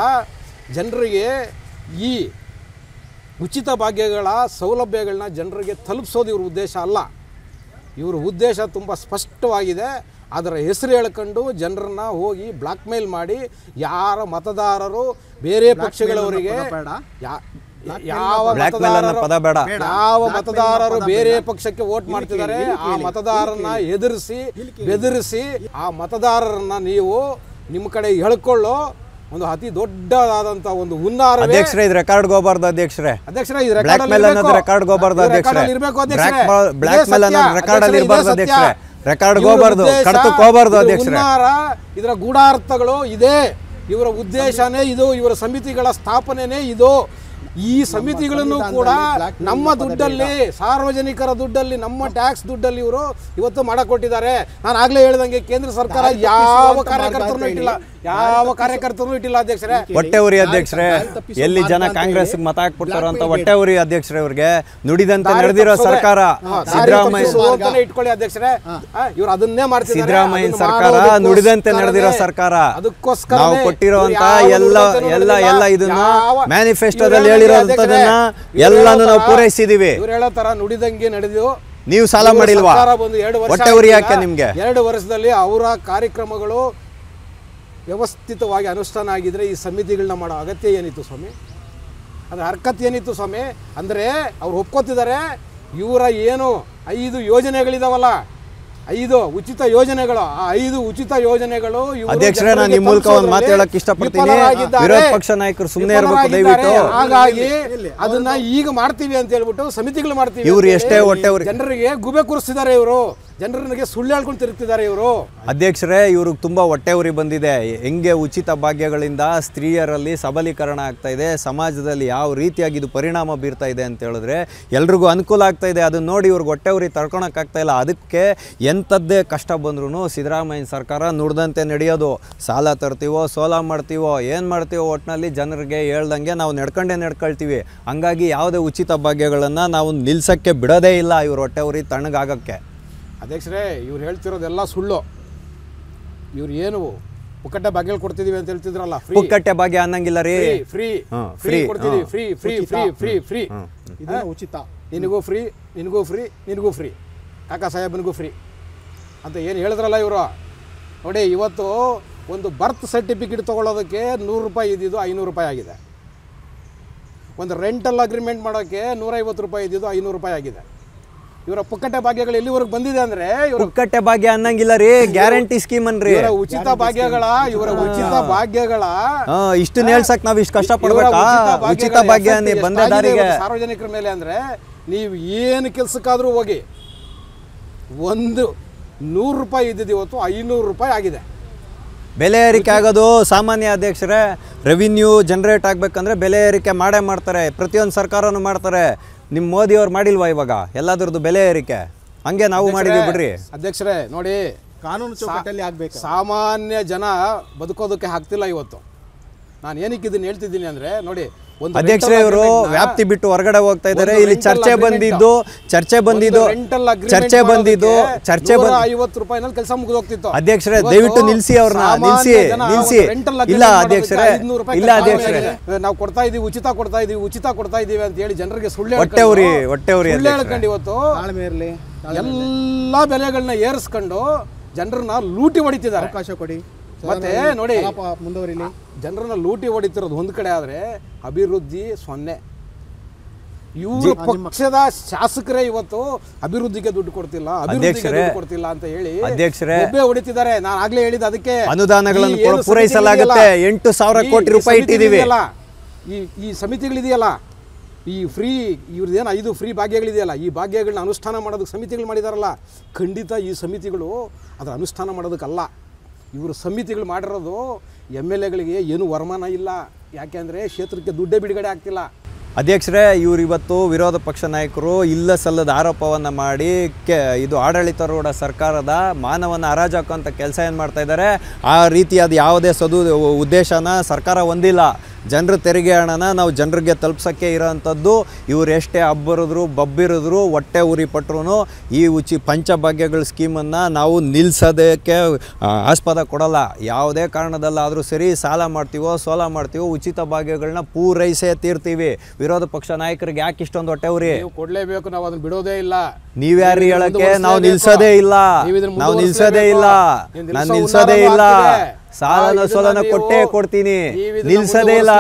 ಜನರಿಗೆ ಈ ಉಚಿತ ಭಾಗ್ಯಗಳ ಸೌಲಭ್ಯಗಳನ್ನ ಜನರಿಗೆ ತಲುಪಿಸೋದು ಇವ್ರ ಉದ್ದೇಶ ಅಲ್ಲ. ಇವ್ರ ಉದ್ದೇಶ ತುಂಬ ಸ್ಪಷ್ಟವಾಗಿದೆ. ಅದರ ಹೆಸರು ಹೇಳ್ಕೊಂಡು ಜನರನ್ನ ಹೋಗಿ ಬ್ಲಾಕ್ ಮೇಲ್ ಮಾಡಿ ಯಾರ ಮತದಾರರು ಬೇರೆ ಪಕ್ಷಗಳವರಿಗೆ ಯಾವ ಮತದಾರರು ಬೇರೆ ಪಕ್ಷಕ್ಕೆ ವೋಟ್ ಮಾಡ್ತಿದ್ದಾರೆ ಆ ಮತದಾರರನ್ನ ಬೆದರಿಸಿ ಆ ಮತದಾರರನ್ನ ನೀವು ನಿಮ್ಮ ಕಡೆ ಹೇಳ್ಕೊಳ್ಳೋ ಒಂದು ಅತಿ ದೊಡ್ಡದಾದಂತ ಒಂದು ಹುನ್ನಾರ. ಅಧ್ಯಕ್ಷರೇ, ಇದು ರೆಕಾರ್ಡ್ ಹೋಗಬಾರ್ದು ಅಧ್ಯಕ್ಷರೇ. ಇದು ರೆಕಾರ್ಡ್ ಹೋಗಬಾರ್ದು ಅಧ್ಯಕ್ಷರೇ. ಬ್ಲಾಕ್ ಮೇಲ್ ಅನ್ನೋದು ರೆಕಾರ್ಡ್ ಅಲ್ಲಿ ಇರಬಾರ್ದು ಅಧ್ಯಕ್ಷರೇ. ರೆಕಾರ್ಡ್ ಹೋಗಬಾರ್ದು, ಕಡತಕ್ಕೆ ಹೋಗಬಾರ್ದು ಅಧ್ಯಕ್ಷರೇ. ಇದರ ಗೂಢಾರ್ಥಗಳು ಇದೆ. ಇವರ ಉದ್ದೇಶನೇ ಇದು, ಇವರ ಸಮಿತಿಗಳ ಸ್ಥಾಪನೆನೇ ಇದು. ಈ ಸಮಿತಿಗಳನ್ನು ಕೂಡ ನಮ್ಮ ದುಡ್ಡಲ್ಲಿ, ಸಾರ್ವಜನಿಕರ ದುಡ್ಡಲ್ಲಿ, ನಮ್ಮ ಟ್ಯಾಕ್ಸ್ ದುಡ್ಡಲ್ಲಿ ಇವರು ಇವತ್ತು ಮಾಡಕೊಟ್ಟಿದ್ದಾರೆ. ನಾನು ಆಗ್ಲೇ ಹೇಳ್ದಂಗೆ ಕೇಂದ್ರ ಸರ್ಕಾರ ಯಾವ ಕಾರ್ಯಕರ್ತರನ್ನು ಇಟ್ಟಿಲ್ಲ ಅಧ್ಯಕ್ಷರೇ. ಹೊಟ್ಟೆ ಉರಿ ಅಧ್ಯಕ್ಷರೇ, ಎಲ್ಲಿ ಜನ ಕಾಂಗ್ರೆಸ್ ಮತ ಹಾಕ್ಬಿಡ್ತಾರೋ ಅಂತ ಹೊಟ್ಟೆ ಉರಿ ಅಧ್ಯಕ್ಷರೇ. ಇವ್ರಿಗೆ ನುಡಿದಂತೆ ನಡೆದಿರೋ ಸರ್ಕಾರ ಸಿದ್ದರಾಮಯ್ಯ ಇಟ್ಕೊಳ್ಳಿ ಅಧ್ಯಕ್ಷರೇ. ಇವ್ರು ಅದನ್ನೇ ಮಾಡ್ತಿದ್ದಾರೆ. ಸಿದ್ದರಾಮಯ್ಯ ಸರ್ಕಾರ ನುಡಿದಂತೆ ನಡೆದಿರೋ ಸರ್ಕಾರ. ಅದಕ್ಕೋಸ್ಕರ ನಾವು ಕೊಟ್ಟಿರುವಂತ ಎಲ್ಲ ಇದನ್ನ ಮ್ಯಾನಿಫೆಸ್ಟೋದಲ್ಲಿ ಹೇಳಿರೋದನ್ನ ಎಲ್ಲಾನು ನಾವು ಪೂರೈಸಿದೀವಿ. ಇವ್ರು ಹೇಳೋ ತರ ನುಡಿದಂಗೆ ನಡೆದು ನೀವು ಸಾಲ ಮಾಡಿಲ್ವಾ? ಹೊಟ್ಟೆ ಉರಿ ಯಾಕೆ ನಿಮ್ಗೆ? 2 ವರ್ಷದಲ್ಲಿ ಅವರ ಕಾರ್ಯಕ್ರಮಗಳು ವ್ಯವಸ್ಥಿತವಾಗಿ ಅನುಷ್ಠಾನ ಆಗಿದ್ರೆ ಈ ಸಮಿತಿಗಳನ್ನ ಮಾಡೋ ಅಗತ್ಯ ಏನಿತ್ತು ಸ್ವಾಮಿ? ಅದು ಹರ್ಕತ್ ಏನಿತ್ತು ಸ್ವಾಮಿ? ಅಂದರೆ ಅವ್ರು ಒಪ್ಕೋತಿದ್ದಾರೆ ಇವರ ಏನು 5 ಯೋಜನೆಗಳಿದಾವಲ್ಲ, 5 ಉಚಿತ ಯೋಜನೆಗಳು, ಆ 5 ಉಚಿತ ಯೋಜನೆಗಳು. ಅಧ್ಯಕ್ಷರೇ, ನಾನು ನಿಮ್ಮ ಮೂಲಕ ಒಂದು ಮಾತು ಹೇಳಕ್ಕೆ ಇಷ್ಟಪಡ್ತೀನಿ. ವಿರೋಧ ಪಕ್ಷ ನಾಯಕರು ಸುಮ್ಮನೆ ಇರಬೇಕು ದಯವಿಟ್ಟು. ಹಾಗಾಗಿ ಅದನ್ನ ಈಗ ಮಾಡ್ತೀವಿ ಅಂತ ಹೇಳ್ಬಿಟ್ಟು ಸಮಿತಿಗಳು ಮಾಡ್ತೀವಿ. ಇವರು ಎಷ್ಟೇ ಹೊಟ್ಟೆ ಜನರಿಗೆ ಗುಬೆ ಕೂರಿಸ್ತಿದ್ದಾರೆ. ಇವರು ಜನರಿಗೆ ಸುಳ್ಳು ಹೇಳ್ಕೊಂಡು ತಿರುಗ್ತಿದ್ದಾರೆ ಇವರು. ಅಧ್ಯಕ್ಷರೇ, ಇವ್ರಿಗೆ ತುಂಬ ಹೊಟ್ಟೆ ಉರಿ ಬಂದಿದೆ. ಹೆಂಗೆ ಉಚಿತ ಭಾಗ್ಯಗಳಿಂದ ಸ್ತ್ರೀಯರಲ್ಲಿ ಸಬಲೀಕರಣ ಆಗ್ತಾ ಇದೆ, ಸಮಾಜದಲ್ಲಿ ಯಾವ ರೀತಿಯಾಗಿ ಇದು ಪರಿಣಾಮ ಬೀರ್ತಾ ಇದೆ ಅಂತ ಹೇಳಿದ್ರೆ ಎಲ್ರಿಗೂ ಅನುಕೂಲ ಆಗ್ತಾ ಇದೆ. ಅದನ್ನ ನೋಡಿ ಇವ್ರಿಗೆ ಹೊಟ್ಟೆ ಉರಿ ತಡ್ಕೊಳಕ್ಕಾಗ್ತಾ ಇಲ್ಲ. ಅದಕ್ಕೆ ಎಂಥದ್ದೇ ಕಷ್ಟ ಬಂದ್ರೂ ಸಿದ್ದರಾಮಯ್ಯ ಸರ್ಕಾರ ನುಡ್ದಂತೆ ನಡೆಯೋದು. ಸಾಲ ತರ್ತೀವೋ, ಸೋಲ ಮಾಡ್ತೀವೋ, ಏನು ಮಾಡ್ತೀವೋ, ಒಟ್ಟಿನಲ್ಲಿ ಜನರಿಗೆ ಹೇಳ್ದಂಗೆ ನಾವು ನಡ್ಕೊಳ್ತೀವಿ. ಹಂಗಾಗಿ ಯಾವುದೇ ಉಚಿತ ಭಾಗ್ಯಗಳನ್ನು ನಾವು ನಿಲ್ಸೋಕ್ಕೆ ಬಿಡೋದೇ ಇಲ್ಲ ಇವ್ರ ಹೊಟ್ಟೆ ಉರಿ ತಣ್ಣಗಾಗಕ್ಕೆ. ಅಧ್ಯಕ್ಷರೇ, ಇವ್ರು ಹೇಳ್ತಿರೋದೆಲ್ಲ ಸುಳ್ಳು. ಇವ್ರು ಏನು ಪುಕ್ಕಟ್ಟೆ ಭಾಗ್ಯ ಕೊಡ್ತಿದೀವಿ ಅಂತ ಹೇಳ್ತಿದ್ರಲ್ಲ, ಪುಕ್ಕಟ್ಟೆ ಭಾಗ್ಯ ಅನ್ನಂಗಿಲ್ಲ ರೀ. ಫ್ರೀ ಕೊಡ್ತಿದೀವಿ. ಫ್ರೀ ಉಚಿತ. ನಿನಗೂ ಫ್ರೀ, ಕಾಕಾ ಸಾಹೇಬನಿಗೂ ಫ್ರೀ ಅಂತ ಏನು ಹೇಳಿದ್ರಲ್ಲ ಇವರು. ನೋಡಿ, ಇವತ್ತು ಒಂದು ಬರ್ತ್ ಸರ್ಟಿಫಿಕೇಟ್ ತೊಗೊಳ್ಳೋದಕ್ಕೆ 100 ರೂಪಾಯಿ ಇದ್ದಿದ್ದು 500 ರೂಪಾಯಿ ಆಗಿದೆ. ಒಂದು ರೆಂಟಲ್ ಅಗ್ರಿಮೆಂಟ್ ಮಾಡೋಕ್ಕೆ 150 ರೂಪಾಯಿ ಇದ್ದಿದ್ದು 500 ರೂಪಾಯಿ ಆಗಿದೆ. ಇವರ ಪುಕ್ಕಟ್ಟೆ ಭಾಗ್ಯಗಳು ಎಲ್ಲಿವರೆಗೂ ಬಂದಿದೆ ಅಂದ್ರೆ, ಪುಕ್ಕಟ್ಟೆ ಭಾಗ್ಯ ಅನ್ನಂಗಿಲ್ಲ ರೀ, ಗ್ಯಾರಂಟಿ ಸ್ಕೀಮ್ ಅನ್ರಿ. ಇವರ ಉಚಿತ ಭಾಗ್ಯಗಳ ಇಷ್ಟು ನೇಳ್ಸಕ್ ನಾವ್ ಇಷ್ಟು ಕಷ್ಟ ಪಡ್ಬೇಕಾ? ಉಚಿತ ಭಾಗ್ಯ ಬಂದ ದಾರಿಗೆ ಸಾರ್ವಜನಿಕರ ಮೇಲೆ ಅಂದ್ರೆ ನೀವು ಏನು ಕೆಲ್ಸಕ್ಕಾದ್ರೂ ಹೋಗಿ, ಒಂದು 100 ರೂಪಾಯಿ ಇದ್ದಿದ್ದು ಇವತ್ತು 500 ರೂಪಾಯಿ ಆಗಿದೆ. ಬೆಲೆ ಏರಿಕೆ ಆಗೋದು ಸಾಮಾನ್ಯ ಅಧ್ಯಕ್ಷರೇ. ರೆವಿನ್ಯೂ ಜನರೇಟ್ ಆಗ್ಬೇಕಂದ್ರೆ ಬೆಲೆ ಏರಿಕೆ ಮಾಡೇ ಮಾಡ್ತಾರೆ. ಪ್ರತಿಯೊಂದು ಸರ್ಕಾರನೂ ಮಾಡ್ತಾರೆ. ನಿಮ್ಮ ಮೋದಿಯವ್ರು ಮಾಡಿಲ್ವಾ ಇವಾಗ ಎಲ್ಲಾದ್ರದ್ದು ಬೆಲೆ ಏರಿಕೆ? ಹಂಗೆ ನಾವು ಮಾಡಿದ್ವಿ ಬಿಡ್ರಿ ಅಧ್ಯಕ್ಷರೇ. ನೋಡಿ, ಕಾನೂನು ಚೌಕಟ್ಟಲ್ಲಿ ಆಗ್ಬೇಕು. ಸಾಮಾನ್ಯ ಜನ ಬದುಕೋದಕ್ಕೆ ಆಗ್ತಿಲ್ಲ ಇವತ್ತು. ನಾನು ಏನಕ್ಕೆ ಇದನ್ನ ಹೇಳ್ತಿದ್ದೀನಿ ಅಂದ್ರೆ, ನೋಡಿ, ಅಧ್ಯಕ್ಷರೇ, ಇವರು ವ್ಯಾಪ್ತಿ ಬಿಟ್ಟು ಹೊರಗಡೆ ಹೋಗ್ತಾ ಇದ್ದಾರೆ. ಇಲ್ಲಿ ಚರ್ಚೆ ಬಂದಿದ್ದು 50 ರೂಪಾಯಿನಲ್ಲಿ ಕೆಲಸ ಮುಗಿದೋಗ್ತಿತ್ತು. ಅಧ್ಯಕ್ಷರೇ, ದಯವಿಟ್ಟು ನಿಲ್ಸಿ ಅವ್ರನ್ನ, ನಿಲ್ಸಿ. ಇಲ್ಲ ಅಧ್ಯಕ್ಷರೇ, ಇಲ್ಲ ಅಧ್ಯಕ್ಷರೇ, ನಾವು ಕೊಡ್ತಾ ಇದೀವಿ, ಉಚಿತ ಕೊಡ್ತಾ ಇದೀವಿ ಅಂತ ಹೇಳಿ ಜನರಿಗೆ ಸುಳ್ಳು ಹೊಟ್ಟೆ ಉರಿ ಹೇಳ್ಕೊಂಡು ಇವತ್ತು ಎಲ್ಲಾ ಬೆಲೆಗಳನ್ನ ಏರಿಸ್ಕೊಂಡು ಜನರನ್ನ ಲೂಟಿ ಹೊಡಿತಿದ್ದಾರೆ. ಅವಕಾಶ ಕೊಡಿ. ಮತ್ತೆ ನೋಡಿ, ಮುಂದುವರಿಲಿ. ಜನರನ್ನ ಲೂಟಿ ಹೊಡಿತಿರೋದು ಒಂದು ಕಡೆ ಆದ್ರೆ ಅಭಿವೃದ್ಧಿ 0. ಇವರು ಪಕ್ಷದ ಶಾಸಕರೇ ಇವತ್ತು ಅಭಿವೃದ್ಧಿಗೆ ದುಡ್ಡು ಕೊಡ್ತಿಲ್ಲ ಅಂತ ಹೇಳಿ ಅಧ್ಯಕ್ಷರೇ ಹೊಡಿತಿದ್ದಾರೆ. ನಾನು ಆಗ್ಲೇ ಹೇಳಿದ ಅದಕ್ಕೆ ಅನುದಾನಗಳನ್ನು ಪೂರೈಸಲಾಗುತ್ತೆ. 8,000 ಕೋಟಿ ರೂಪಾಯಿ ಇಟ್ಟಿದ್ದೀವಿ. ಈ ಸಮಿತಿಗಳಿದೆಯಲ್ಲ, ಈ ಫ್ರೀ ಇವ್ರದ್ದೇನು 5 ಫ್ರೀ ಭಾಗ್ಯಗಳಿದೆಯಲ್ಲ, ಈ ಭಾಗ್ಯಗಳನ್ನ ಅನುಷ್ಠಾನ ಮಾಡೋದಕ್ಕೆ ಸಮಿತಿಗಳು ಮಾಡಿದಾರಲ್ಲ, ಖಂಡಿತ ಈ ಸಮಿತಿಗಳು ಅದರ ಅನುಷ್ಠಾನ ಮಾಡೋದಕ್ಕಲ್ಲ. ಇವರು ಸಮಿತಿಗಳು ಮಾಡಿರೋದು MLAಗಳಿಗೆ ಏನು ವರಮಾನ ಇಲ್ಲ. ಯಾಕೆಂದರೆ ಕ್ಷೇತ್ರಕ್ಕೆ ದುಡ್ಡೇ ಬಿಡುಗಡೆ ಆಗ್ತಿಲ್ಲ. ಅಧ್ಯಕ್ಷರೇ, ಇವರು ಇವತ್ತು ವಿರೋಧ ಪಕ್ಷ ನಾಯಕರು ಇಲ್ಲ ಸಲ್ಲದ ಆರೋಪವನ್ನು ಮಾಡಿ ಇದು ಆಡಳಿತಾರೂಢ ಸರ್ಕಾರದ ಮಾನವನ ಹರಾಜಾಕುವಂಥ ಕೆಲಸ ಏನು ಮಾಡ್ತಾ ಇದ್ದಾರೆ. ಆ ರೀತಿಯಾದ ಯಾವುದೇ ಉದ್ದೇಶನ ಸರ್ಕಾರ ಹೊಂದಿಲ್ಲ. ಜನರ ತೆರಿಗೆ ಹಣನ ನಾವು ಜನರಿಗೆ ತಲುಪ್ಸೋಕ್ಕೆ ಇರೋವಂಥದ್ದು. ಇವ್ರು ಎಷ್ಟೇ ಹಬ್ಬರಿದ್ರು ಬಬ್ಬಿರಿದ್ರು ಹೊಟ್ಟೆ ಉರಿ ಪಟ್ರು ಈ ಪಂಚಭಾಗ್ಯಗಳ ಸ್ಕೀಮನ್ನು ನಾವು ನಿಲ್ಲಿಸೋದಕ್ಕೆ ಆಸ್ಪದ ಕೊಡಲ್ಲ. ಯಾವುದೇ ಕಾರಣದಲ್ಲಾದರೂ ಸರಿ ಸಾಲ ಮಾಡ್ತೀವೋ ಸೋಲ ಮಾಡ್ತೀವೋ ಉಚಿತ ಭಾಗ್ಯಗಳನ್ನ ಪೂರೈಸೇ ತೀರ್ತೀವಿ. ವಿರೋಧ ಪಕ್ಷ ನಾಯಕರಿಗೆ ಯಾಕೆ ಇಷ್ಟೊಂದು ಹೊಟ್ಟೆ ಉರಿ? ಕೊಡಲೇಬೇಕು, ನಾವು ಅದನ್ನು ಬಿಡೋದೇ ಇಲ್ಲ. ನೀವ್ಯಾರು ಹೇಳಕ್ಕೆ? ನಾವು ನಿಲ್ಸೋದೇ ಇಲ್ಲ, ನಾವು ನಿಲ್ಸೋದೇ ಇಲ್ಲ, ನಾನು ನಿಲ್ಸೋದೇ ಇಲ್ಲ. ಸಾಲನ ಸೋಲನ ಕೊಟ್ಟೇ ಕೊಡ್ತೀನಿ, ನಿಲ್ಸೋದೇ ಇಲ್ಲ.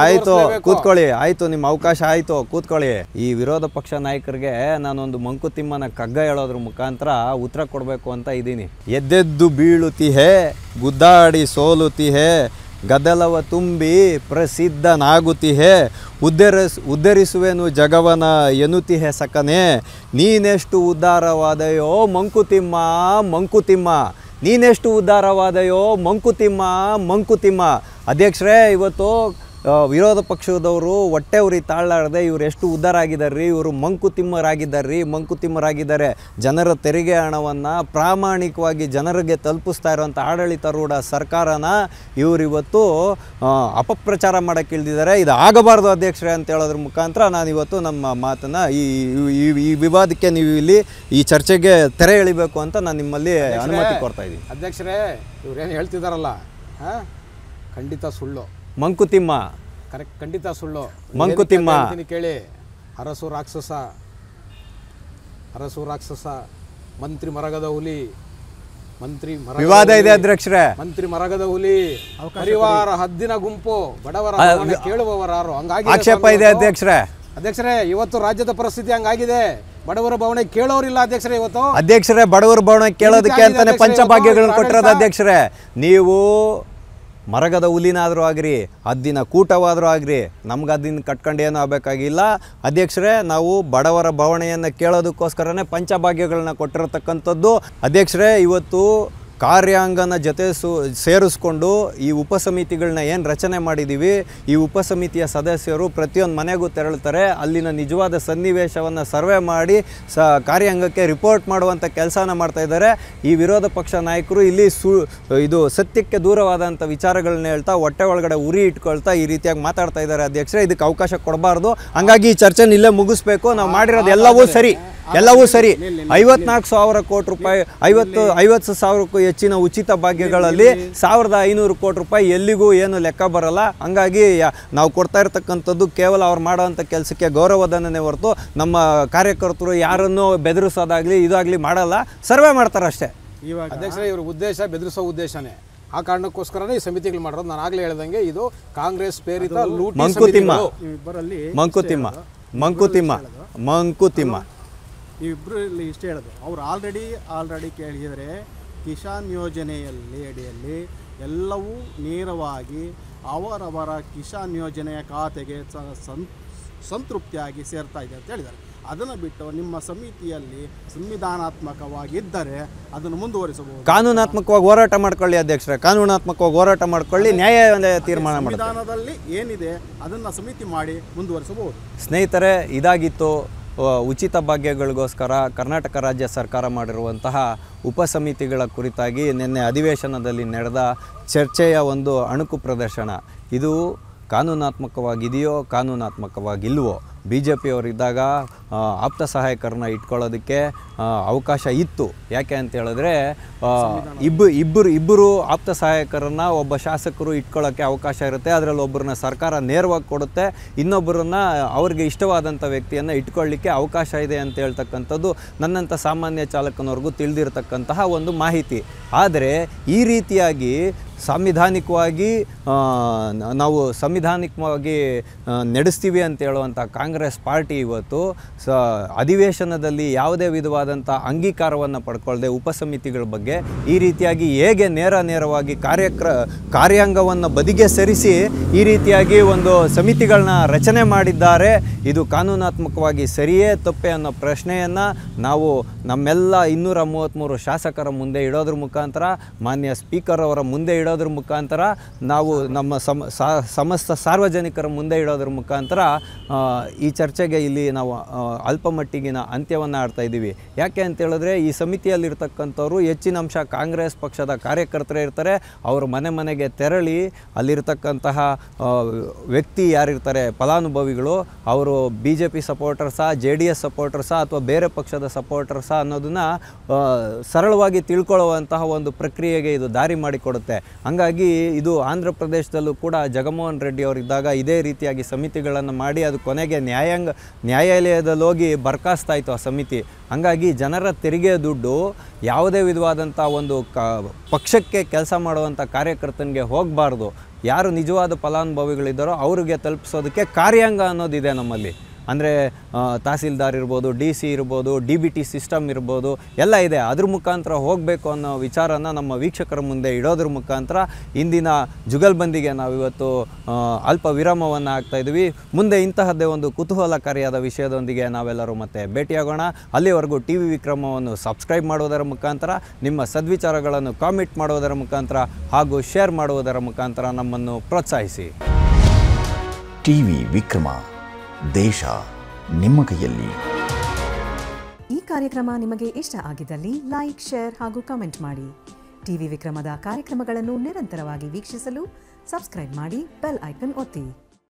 ಆಯ್ತು ಕೂತ್ಕೊಳ್ಳಿ, ಆಯ್ತು ನಿಮ್ಮ ಅವಕಾಶ ಆಯ್ತು, ಕೂತ್ಕೊಳ್ಳಿ. ಈ ವಿರೋಧ ಪಕ್ಷ ನಾಯಕರಿಗೆ ನಾನೊಂದು ಮಂಕುತಿಮ್ಮನ ಕಗ್ಗ ಹೇಳೋದ್ರ ಮುಖಾಂತರ ಉತ್ತರ ಕೊಡಬೇಕು ಅಂತ ಇದ್ದೀನಿ. ಎದ್ದೆದ್ದು ಬೀಳುತ್ತಿಹೆ, ಗುದ್ದಾಡಿ ಸೋಲುತ್ತಿಹೆ, ಗದ್ದಲವ ತುಂಬಿ ಪ್ರಸಿದ್ಧನಾಗುತ್ತಿಹೆ, ಉದ್ಧರಿಸುವೆನು ಜಗವನ ಎನ್ನುತ್ತಿಹೆ ಸಕನೆ, ನೀನೆಷ್ಟು ಉದ್ಧಾರವಾದೆಯೋ ಮಂಕುತಿಮ್ಮ ಮಂಕುತಿಮ್ಮ, ನೀನೆಷ್ಟು ಉದ್ಧಾರವಾದೆಯೋ ಮಂಕುತಿಮ್ಮ ಮಂಕುತಿಮ್ಮ. ಅಧ್ಯಕ್ಷರೇ, ಇವತ್ತು ವಿರೋಧ ಪಕ್ಷದವರು ಹೊಟ್ಟೆ ಉರಿ ತಾಳಲಾರದೆ ಇವರು ಎಷ್ಟು ಉದ್ಧಾರ ಆಗಿದ್ದಾರೆ. ಇವರು ಮಂಕುತಿಮ್ಮರಾಗಿದ್ದಾರೆ. ಜನರ ತೆರಿಗೆ ಹಣವನ್ನು ಪ್ರಾಮಾಣಿಕವಾಗಿ ಜನರಿಗೆ ತಲುಪಿಸ್ತಾ ಇರುವಂಥ ಆಡಳಿತಾರೂಢ ಸರ್ಕಾರನ ಇವರಿವತ್ತು ಅಪಪ್ರಚಾರ ಮಾಡೋಕ್ಕೆ ಇಳಿದಿದ್ದಾರೆ. ಇದು ಆಗಬಾರ್ದು ಅಧ್ಯಕ್ಷರೇ ಅಂತ ಹೇಳೋದ್ರ ಮುಖಾಂತರ ನಾನಿವತ್ತು ನಮ್ಮ ಮಾತನ್ನು ಈ ವಿವಾದಕ್ಕೆ ನೀವು ಇಲ್ಲಿ ಈ ಚರ್ಚೆಗೆ ತೆರೆ ಎಳಿಬೇಕು ಅಂತ ನಾನು ನಿಮ್ಮಲ್ಲಿ ಅನುಮತಿ ಕೊಡ್ತಾ ಇದ್ದೀನಿ. ಅಧ್ಯಕ್ಷರೇ, ಇವ್ರೇನು ಹೇಳ್ತಿದ್ದಾರಲ್ಲ ಖಂಡಿತ ಸುಳ್ಳು. ಮಂಕುತಿಮ್ಮ ಕರೆಕ್ಟ್, ಖಂಡಿತ ಸುಳ್ಳು. ಮಂಕುತಿಮ್ಮ ಕೇಳಿ. ಅರಸು ರಾಕ್ಷಸ, ಮಂತ್ರಿ ಮರಗದ ಹುಲಿ, ವಿವಾದ ಇದೆ ಅಧ್ಯಕ್ಷರೇ. ಮಂತ್ರಿ ಮರಗದ ಹುಲಿ, ಪರಿವಾರ ಹದ್ದಿನ ಗುಂಪು, ಬಡವರ ಕೇಳುವವರಾರು. ಹಂಗಾಗಿ ಆಕ್ಷೇಪ ಇದೆ ಅಧ್ಯಕ್ಷರೇ. ಅಧ್ಯಕ್ಷರೇ, ಇವತ್ತು ರಾಜ್ಯದ ಪರಿಸ್ಥಿತಿ ಹಂಗಾಗಿದೆ. ಬಡವರ ಭಾವನೆ ಕೇಳೋರಿಲ್ಲ ಅಧ್ಯಕ್ಷರೇ. ಇವತ್ತು ಅಧ್ಯಕ್ಷರೇ, ಬಡವರ ಭಾವನೆ ಕೇಳೋದಕ್ಕೆ ಅಂತಾನೆ ಪಂಚಭಾಗ್ಯಗಳನ್ನು ಕೊಟ್ಟಿರೋದು ಅಧ್ಯಕ್ಷರೇ. ನೀವು ಮರಗದ ಹುಲಿನಾದರೂ ಆಗ್ರಿ, ಹದ್ದಿನ ಕೂಟವಾದರೂ ಆಗ್ರಿ, ನಮ್ಗೆ ಹದ್ದಿನ ಕಟ್ಕೊಂಡು ಏನೂ ಆಗಬೇಕಾಗಿಲ್ಲ ಅಧ್ಯಕ್ಷರೇ. ನಾವು ಬಡವರ ಭಾವನೆಯನ್ನು ಕೇಳೋದಕ್ಕೋಸ್ಕರನೇ ಪಂಚಭಾಗ್ಯಗಳನ್ನ ಕೊಟ್ಟಿರತಕ್ಕಂಥದ್ದು ಅಧ್ಯಕ್ಷರೇ. ಇವತ್ತು ಕಾರ್ಯಾಂಗನ ಜೊತೆ ಸೇರಿಸ್ಕೊಂಡು ಈ ಉಪಸಮಿತಿಗಳನ್ನ ಏನು ರಚನೆ ಮಾಡಿದ್ದೀವಿ, ಈ ಉಪಸಮಿತಿಯ ಸದಸ್ಯರು ಪ್ರತಿಯೊಂದು ಮನೆಗೂ ತೆರಳುತ್ತಾರೆ. ಅಲ್ಲಿನ ನಿಜವಾದ ಸನ್ನಿವೇಶವನ್ನು ಸರ್ವೆ ಮಾಡಿ ಕಾರ್ಯಾಂಗಕ್ಕೆ ರಿಪೋರ್ಟ್ ಮಾಡುವಂಥ ಕೆಲಸನ ಮಾಡ್ತಾಯಿದ್ದಾರೆ. ಈ ವಿರೋಧ ಪಕ್ಷ ನಾಯಕರು ಇಲ್ಲಿ ಇದು ಸತ್ಯಕ್ಕೆ ದೂರವಾದಂಥ ವಿಚಾರಗಳನ್ನ ಹೇಳ್ತಾ ಹೊಟ್ಟೆ ಒಳಗಡೆ ಉರಿ ಇಟ್ಕೊಳ್ತಾ ಈ ರೀತಿಯಾಗಿ ಮಾತಾಡ್ತಾ ಇದ್ದಾರೆ ಅಧ್ಯಕ್ಷರೇ. ಇದಕ್ಕೆ ಅವಕಾಶ ಕೊಡಬಾರ್ದು. ಹಂಗಾಗಿ ಈ ಚರ್ಚೆನ ಇಲ್ಲೇ ಮುಗಿಸ್ಬೇಕು. ನಾವು ಮಾಡಿರೋದು ಎಲ್ಲವೂ ಸರಿ. 54,000 ಕೋಟಿ ರೂಪಾಯಿ, 50,000ಕ್ಕೂ ಹೆಚ್ಚಿನ ಉಚಿತ ಭಾಗ್ಯಗಳಲ್ಲಿ 1,500 ಕೋಟಿ ರೂಪಾಯಿ ಎಲ್ಲಿಗೂ ಏನು ಲೆಕ್ಕ ಬರಲ್ಲ. ಹಂಗಾಗಿ ನಾವು ಕೊಡ್ತಾ ಇರ್ತಕ್ಕಂಥದ್ದು ಕೇವಲ ಅವ್ರು ಮಾಡೋವಂಥ ಕೆಲಸಕ್ಕೆ ಗೌರವಧನನೇ ಹೊರತು ನಮ್ಮ ಕಾರ್ಯಕರ್ತರು ಯಾರನ್ನೂ ಬೆದರಿಸೋದಾಗಲಿ ಇದಾಗಲಿ ಮಾಡಲ್ಲ, ಸರ್ವೆ ಮಾಡ್ತಾರೆ ಅಷ್ಟೇ. ಇವಾಗ ಅಧ್ಯಕ್ಷರೇ, ಇವ್ರ ಉದ್ದೇಶ ಬೆದರಿಸೋ ಉದ್ದೇಶನೇ. ಆ ಕಾರಣಕ್ಕೋಸ್ಕರನೇ ಈ ಸಮಿತಿಗಳು ಮಾಡೋದು. ನಾನು ಆಗಲೇ ಹೇಳ್ದಂಗೆ ಇದು ಕಾಂಗ್ರೆಸ್ ಪ್ರೇರಿತ ಲೂಟಿ. ಮಂಕುತಿಮ್ಮ ಇಬ್ಬರು ಇಲ್ಲಿ ಇಷ್ಟೇ ಹೇಳೋದು. ಅವ್ರು ಆಲ್ರೆಡಿ ಕೇಳಿದರೆ ಕಿಸಾನ್ ಯೋಜನೆಯಲ್ಲಿ ಅಡಿಯಲ್ಲಿ ಎಲ್ಲವೂ ನೇರವಾಗಿ ಅವರವರ ಕಿಸಾನ್ ಯೋಜನೆಯ ಖಾತೆಗೆ ಸಂತೃಪ್ತಿಯಾಗಿ ಸೇರ್ತಾ ಇದೆ ಅಂತ ಹೇಳಿದ್ದಾರೆ. ಅದನ್ನು ಬಿಟ್ಟು ನಿಮ್ಮ ಸಮಿತಿಯಲ್ಲಿ ಸಂವಿಧಾನಾತ್ಮಕವಾಗಿದ್ದರೆ ಅದನ್ನು ಮುಂದುವರಿಸಬಹುದು. ಕಾನೂನಾತ್ಮಕವಾಗಿ ಹೋರಾಟ ಮಾಡ್ಕೊಳ್ಳಿ ಅಧ್ಯಕ್ಷರೇ, ಕಾನೂನಾತ್ಮಕವಾಗಿ ಹೋರಾಟ ಮಾಡ್ಕೊಳ್ಳಿ, ನ್ಯಾಯ ತೀರ್ಮಾನ ಮಾಡಿ. ಸಂವಿಧಾನದಲ್ಲಿ ಏನಿದೆ ಅದನ್ನು ಸಮಿತಿ ಮಾಡಿ ಮುಂದುವರಿಸಬಹುದು. ಸ್ನೇಹಿತರೆ, ಇದಾಗಿತ್ತು ಉಚಿತ ಭಾಗ್ಯಗಳಿಗೋಸ್ಕರ ಕರ್ನಾಟಕ ರಾಜ್ಯ ಸರ್ಕಾರ ಮಾಡಿರುವಂತಹ ಉಪಸಮಿತಿಗಳ ಕುರಿತಾಗಿ ನಿನ್ನೆ ಅಧಿವೇಶನದಲ್ಲಿ ನಡೆದ ಚರ್ಚೆಯ ಒಂದು ಅಣುಕು ಪ್ರದರ್ಶನ. ಇದು ಕಾನೂನಾತ್ಮಕವಾಗಿದೆಯೋ ಕಾನೂನಾತ್ಮಕವಾಗಿಲ್ವೋ, BJPಯವರಿದ್ದಾಗ ಆಪ್ತ ಸಹಾಯಕರನ್ನ ಇಟ್ಕೊಳ್ಳೋದಕ್ಕೆ ಅವಕಾಶ ಇತ್ತು. ಯಾಕೆ ಅಂತ ಹೇಳಿದ್ರೆ ಇಬ್ಬರು ಆಪ್ತ ಸಹಾಯಕರನ್ನು ಒಬ್ಬ ಶಾಸಕರು ಇಟ್ಕೊಳ್ಳೋಕ್ಕೆ ಅವಕಾಶ ಇರುತ್ತೆ. ಅದರಲ್ಲಿ ಒಬ್ಬರನ್ನ ಸರ್ಕಾರ ನೇರವಾಗಿ ಕೊಡುತ್ತೆ, ಇನ್ನೊಬ್ಬರನ್ನ ಅವ್ರಿಗೆ ಇಷ್ಟವಾದಂಥ ವ್ಯಕ್ತಿಯನ್ನು ಇಟ್ಕೊಳ್ಳಿಕ್ಕೆ ಅವಕಾಶ ಇದೆ ಅಂತ ಹೇಳ್ತಕ್ಕಂಥದ್ದು ನನ್ನಂಥ ಸಾಮಾನ್ಯ ಚಾಲಕನವ್ರಿಗೂ ತಿಳಿದಿರತಕ್ಕಂತಹ ಒಂದು ಮಾಹಿತಿ. ಆದರೆ ಈ ರೀತಿಯಾಗಿ ಸಂವಿಧಾನಿಕವಾಗಿ ನಡೆಸ್ತೀವಿ ಅಂತ ಹೇಳುವಂಥ ಕಾಂಗ್ರೆಸ್ ಪಾರ್ಟಿ ಇವತ್ತು ಅಧಿವೇಶನದಲ್ಲಿ ಯಾವುದೇ ವಿಧವಾದಂಥ ಅಂಗೀಕಾರವನ್ನು ಪಡ್ಕೊಳ್ಳದೆ ಉಪಸಮಿತಿಗಳ ಬಗ್ಗೆ ಈ ರೀತಿಯಾಗಿ ಹೇಗೆ ನೇರವಾಗಿ ಕಾರ್ಯಾಂಗವನ್ನು ಬದಿಗೆ ಸರಿಸಿ ಈ ರೀತಿಯಾಗಿ ಒಂದು ಸಮಿತಿಗಳನ್ನ ರಚನೆ ಮಾಡಿದ್ದಾರೆ, ಇದು ಕಾನೂನಾತ್ಮಕವಾಗಿ ಸರಿಯೇ ತಪ್ಪೆ ಅನ್ನೋ ಪ್ರಶ್ನೆಯನ್ನು ನಾವು ನಮ್ಮೆಲ್ಲ 233 ಶಾಸಕರ ಮುಂದೆ ಇಡೋದ್ರ ಮುಖಾಂತರ, ಮಾನ್ಯ ಸ್ಪೀಕರ್ ಅವರ ಮುಂದೆ ಇಡೋದ್ರ ಮುಖಾಂತರ, ನಾವು ನಮ್ಮ ಸಮಸ್ತ ಸಾರ್ವಜನಿಕರ ಮುಂದೆ ಇಡೋದ್ರ ಮುಖಾಂತರ ಈ ಚರ್ಚೆಗೆ ಇಲ್ಲಿ ನಾವು ಅಲ್ಪ ಮಟ್ಟಿಗಿನ ಅಂತ್ಯವನ್ನು ಆಡ್ತಾ ಇದ್ದೀವಿ. ಯಾಕೆ ಅಂತ ಹೇಳಿದ್ರೆ ಈ ಸಮಿತಿಯಲ್ಲಿರ್ತಕ್ಕಂಥವ್ರು ಹೆಚ್ಚಿನ ಅಂಶ ಕಾಂಗ್ರೆಸ್ ಪಕ್ಷದ ಕಾರ್ಯಕರ್ತರೇ ಇರ್ತಾರೆ. ಅವರು ಮನೆಗೆ ತೆರಳಿ ಅಲ್ಲಿರ್ತಕ್ಕಂತಹ ವ್ಯಕ್ತಿ ಯಾರಿರ್ತಾರೆ ಫಲಾನುಭವಿಗಳು, ಅವರು BJP ಸಪೋರ್ಟರ್ಸಾ, JDS ಸಪೋರ್ಟರ್ಸಾ ಅಥವಾ ಬೇರೆ ಪಕ್ಷದ ಸಪೋರ್ಟರ್ಸಾ ಅನ್ನೋದನ್ನು ಸರಳವಾಗಿ ತಿಳ್ಕೊಳ್ಳುವಂತಹ ಒಂದು ಪ್ರಕ್ರಿಯೆಗೆ ಇದು ದಾರಿ ಮಾಡಿಕೊಡುತ್ತೆ. ಹಾಗಾಗಿ ಇದು ಆಂಧ್ರ ಪ್ರದೇಶದಲ್ಲೂ ಕೂಡ ಜಗನ್ಮೋಹನ್ ರೆಡ್ಡಿ ಅವರಿದ್ದಾಗ ಇದೇ ರೀತಿಯಾಗಿ ಸಮಿತಿಗಳನ್ನು ಮಾಡಿ ಅದು ಕೊನೆಗೆ ನ್ಯಾಯಾಲಯದಲ್ಲಿ ಹೋಗಿ ಬರ್ಖಾಸ್ತಾ ಇತ್ತು ಆ ಸಮಿತಿ. ಹಾಗಾಗಿ ಜನರ ತೆರಿಗೆ ದುಡ್ಡು ಯಾವುದೇ ವಿಧವಾದಂಥ ಒಂದು ಪಕ್ಷಕ್ಕೆ ಕೆಲಸ ಮಾಡುವಂಥ ಕಾರ್ಯಕರ್ತನಿಗೆ ಹೋಗಬಾರ್ದು. ಯಾರು ನಿಜವಾದ ಫಲಾನುಭವಿಗಳಿದ್ದಾರೋ ಅವರಿಗೆ ತಲುಪಿಸೋದಕ್ಕೆ ಕಾರ್ಯಾಂಗ ಅನ್ನೋದಿದೆ ನಮ್ಮಲ್ಲಿ. ಅಂದರೆ ತಹಸೀಲ್ದಾರ್ ಇರ್ಬೋದು, DC ಇರ್ಬೋದು, DBT ಸಿಸ್ಟಮ್ ಇರ್ಬೋದು, ಎಲ್ಲ ಇದೆ. ಅದ್ರ ಮುಖಾಂತರ ಹೋಗಬೇಕು ಅನ್ನೋ ವಿಚಾರನ ನಮ್ಮ ವೀಕ್ಷಕರ ಮುಂದೆ ಇಡೋದ್ರ ಮುಖಾಂತರ ಇಂದಿನ ಜುಗಲ್ಬಂದಿಗೆ ನಾವಿವತ್ತು ಅಲ್ಪ ವಿರಾಮವನ್ನು ಹಾಕ್ತಾಯಿದ್ವಿ. ಮುಂದೆ ಇಂತಹದ್ದೇ ಒಂದು ಕುತೂಹಲಕಾರಿಯಾದ ವಿಷಯದೊಂದಿಗೆ ನಾವೆಲ್ಲರೂ ಮತ್ತೆ ಭೇಟಿಯಾಗೋಣ. ಅಲ್ಲಿವರೆಗೂ TV ವಿಕ್ರಮವನ್ನು ಸಬ್ಸ್ಕ್ರೈಬ್ ಮಾಡುವುದರ ಮುಖಾಂತರ, ನಿಮ್ಮ ಸದ್ವಿಚಾರಗಳನ್ನು ಕಾಮೆಂಟ್ ಮಾಡುವುದರ ಮುಖಾಂತರ ಹಾಗೂ ಶೇರ್ ಮಾಡುವುದರ ಮುಖಾಂತರ ನಮ್ಮನ್ನು ಪ್ರೋತ್ಸಾಹಿಸಿ. TV ವಿಕ್ರಮ, ದೇಶ ನಿಮ್ಮ ಕೈಯಲ್ಲಿ. ಈ ಕಾರ್ಯಕ್ರಮ ನಿಮಗೆ ಇಷ್ಟ ಆಗಿದ್ದಲ್ಲಿ ಲೈಕ್, ಶೇರ್ ಹಾಗೂ ಕಮೆಂಟ್ ಮಾಡಿ. TV ವಿಕ್ರಮದ ಕಾರ್ಯಕ್ರಮಗಳನ್ನು ನಿರಂತರವಾಗಿ ವೀಕ್ಷಿಸಲು ಸಬ್ಸ್ಕ್ರೈಬ್ ಮಾಡಿ, ಬೆಲ್ ಐಕನ್ ಒತ್ತಿ.